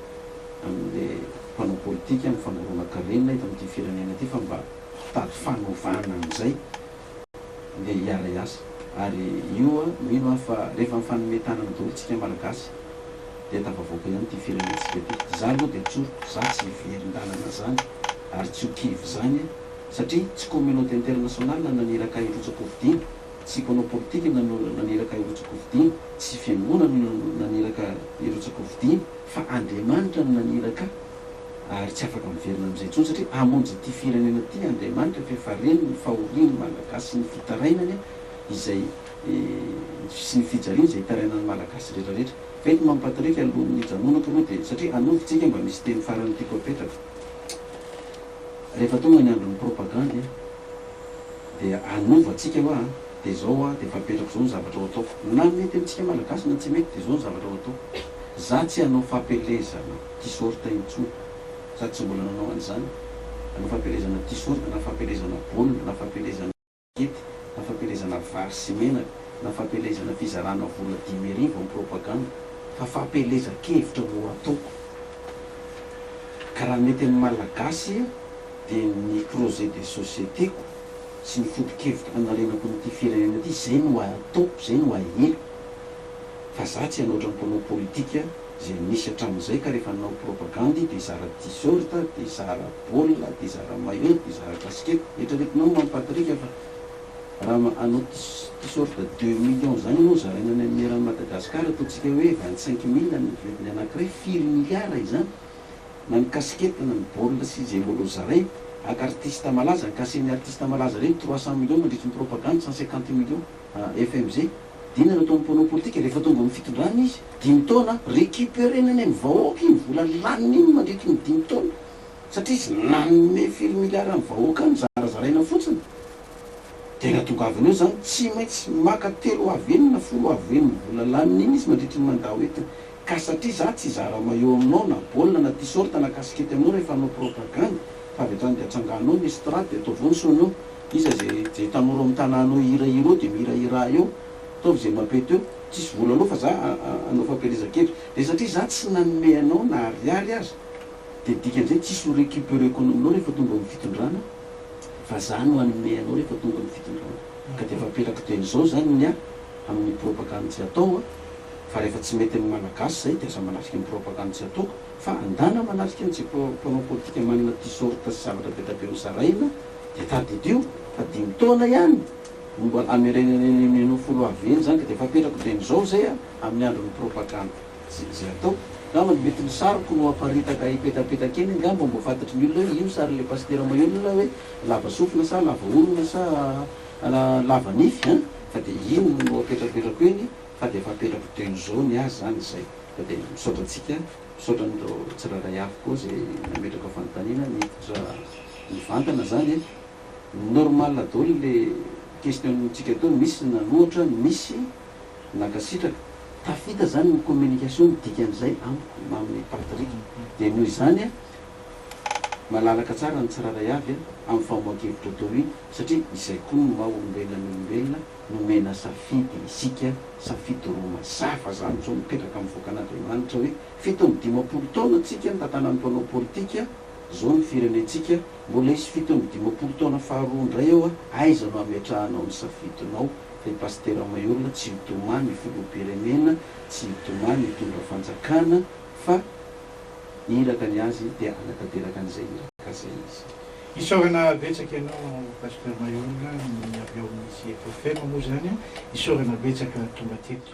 E: amin'le mpanao politika amin'ny fangorona-karena eto amin'ity firenena ity fa mba tady fanovana an'izay le hiara hiasa. Ary io mino aho fa rehefa mifanometana ny dolontsika malagasy dia tafavoaka ihany ty firenentsika ty. Za aloha dia tsoroko, za tsy very-dalana zany ary tsy ho kivy zany satria tsy communauté internationale naniraka irotsako vidiny, tsy mpanao politika naniraka irotsako vidiny, tsy fiangonana naniraka irotsako vidiny, fa Andriamanitra no naniraka ary tsy afaka miverina amin'izay intsony satria hamonjy ty firenena ty Andriamanitra fa efa reny ny fahoriany malagasy sy ny fitarainany izay sy ny fijaliana izay hitarainan'ny malagasy rehetrarehetra. Fa ety mampatorika alohan'ny hijanonako aloha dia satria anovintsika mba misy teny farany tiako apetraka. Rehefa tonga ny andron'ny propagande dia anovatsika hoa dia zao dia efa apetrako zao ny zavatra ho ataoko. Na mety amintsika malagasy na tsy mety dia zao ny zavatra ho ataoko. Za tsy hanao fampelezana tisorta intsony, za tsy mbola nanao an'izany. Hanao fampelezana tisorta, na fampelezana baolina, na fampelezana kety, na fampelezana vary sy menaka, na fampelezana fizarana vola 10,000 amin'ny propagande, fa fampelezan-kevitra no ataoko. Ka raha mety amin'ny malagasy dia ny projet de sociétéko sy ny foto-kevitra anarenako n'ity firenena ity, zay no ataoko, zay no ahelo. Fa za tsy hanoatra ny mpanao politika zay misy hatramin'izay ka rehefa nanao propagandy dia zara t-shirt, dia zara baolina, dia zara maillot, dia zara casquette, etraretinao mampatrika fa raha anao t-shirt 2 millions zany anao zaraina ny amin'ny eran'ny Madagasikara ataontsika hoe 25,000 ny vidiny anankiray, 4 milliards izany. Na ny casquette na ny baolina sy izay mbolo zaray aka artiste malaza, ny kasen'ny artiste malaza reny 300 millions mandritry ny propagande, 150 millions FMG. Dina no ataon'ny mpanao politika rehefa tonga amin'ny fitondrana izy 10 taona récupérena ny amin'ny vahoaka iny vola laniny iny mandritry ny 10 taona satria izy nanome 4 milliards amin'ny vahoaka ny zarazaraina fotsiny. Tena tongavana eo zany tsy maintsy maka 3 avenina 10 avenina vola laniny iny izy mandritry ny mandao entiny. Ka satria za tsy zara maillot aminao na baolina na t-shirt na casquette aminao rehefa hanao propagande, fa avy hatrany dia atsanganao ny estrade dia ataovao ny sonao iza zay tanora amin'ny tanànao hirahira eo dia mihirahira eo ataovy zay mampety eo, tsisy vola aloha fa za anao fampelezan-kevitra. Dia satria za tsy nanome anao na ariary azy dia dikan'izay tsisy ho récupéreko aminao rehefa tonga amin'ny fitondrana, fa za no hanome anao rehefa tonga amin'ny fitondrana. Ka dia efa apetraka teny izao zany ny amin'ny propagande tsy atao fa rehefa tsy mety amin'ny malagasy zay dia aza manafika amin'ny propagande tsy ataoko, fa andana manafika an'izay mpanao politika manana t-shirt sy zavatra be tabe zaraina dia tadidio fa 10 taona ihany mbola amerenanao 10 aveny zany. Ka dia efa apetrako teny izao zay amin'ny andron'ny propagande zay atao. Ngamba mety misaroko no aparitaka ipetapetaka eny, ngamba mbo fantatry ny olona hoe io sary le Pasteur Mailhol hoe lava sofina sa lava olona sa lava nify fa dia ino no apetrapetrako eny. Fa dia efa apetrako teny izao ny azy zany izay. Fa dia misaotra antsika, misaotra nireo tsiraray avy koa zay nametraka fanontaniana niditra mivantana zany. Normal daholo le questiontsika tao, misy nanohatra, misy nakasitraka. Tafita zany ny communication dikan'izay amiko amin'ny Patrick. Dia noho izany malalaka tsara ny tsiraray avy amin'ny famohan-kevitra tao iny satria izay koa no maha olombelona ny olombelona nomena safidy isika, safidy roa mazafa zany zao mipetraka amin'ny voakan'Andriamanitra hoe fito amby 50 taona tsika ny tantanan'ny mpanao politika zao ny firenentsika mbola isy fito amby 50 taona faharoa ndray eo a aiza no ametrahanao ny safitonao fa Pasteur Mailhol tsy hitomany filoham-pirenena tsy hitomany hitondra fanjakana fa iraka ny azy dia anatanteraka an'izay iraka zay izy.
B: Isaorana betsaka ianao Pasteur Mailhol ny avy ao misy FM moa zany isaorana betsaka tonga teto.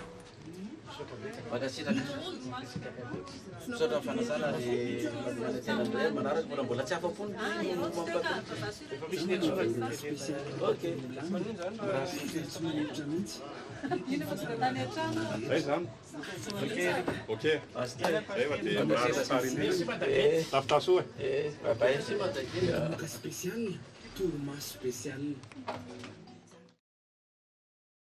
E: Misaotra ny fanasana ary manatena indray manaraka mbola tsy afa-pony
B: Efa misy netsorana
E: ok
G: zany ok rehefa dia mahazo sary iny tafitaso
E: bye
A: spécial, tour spécial.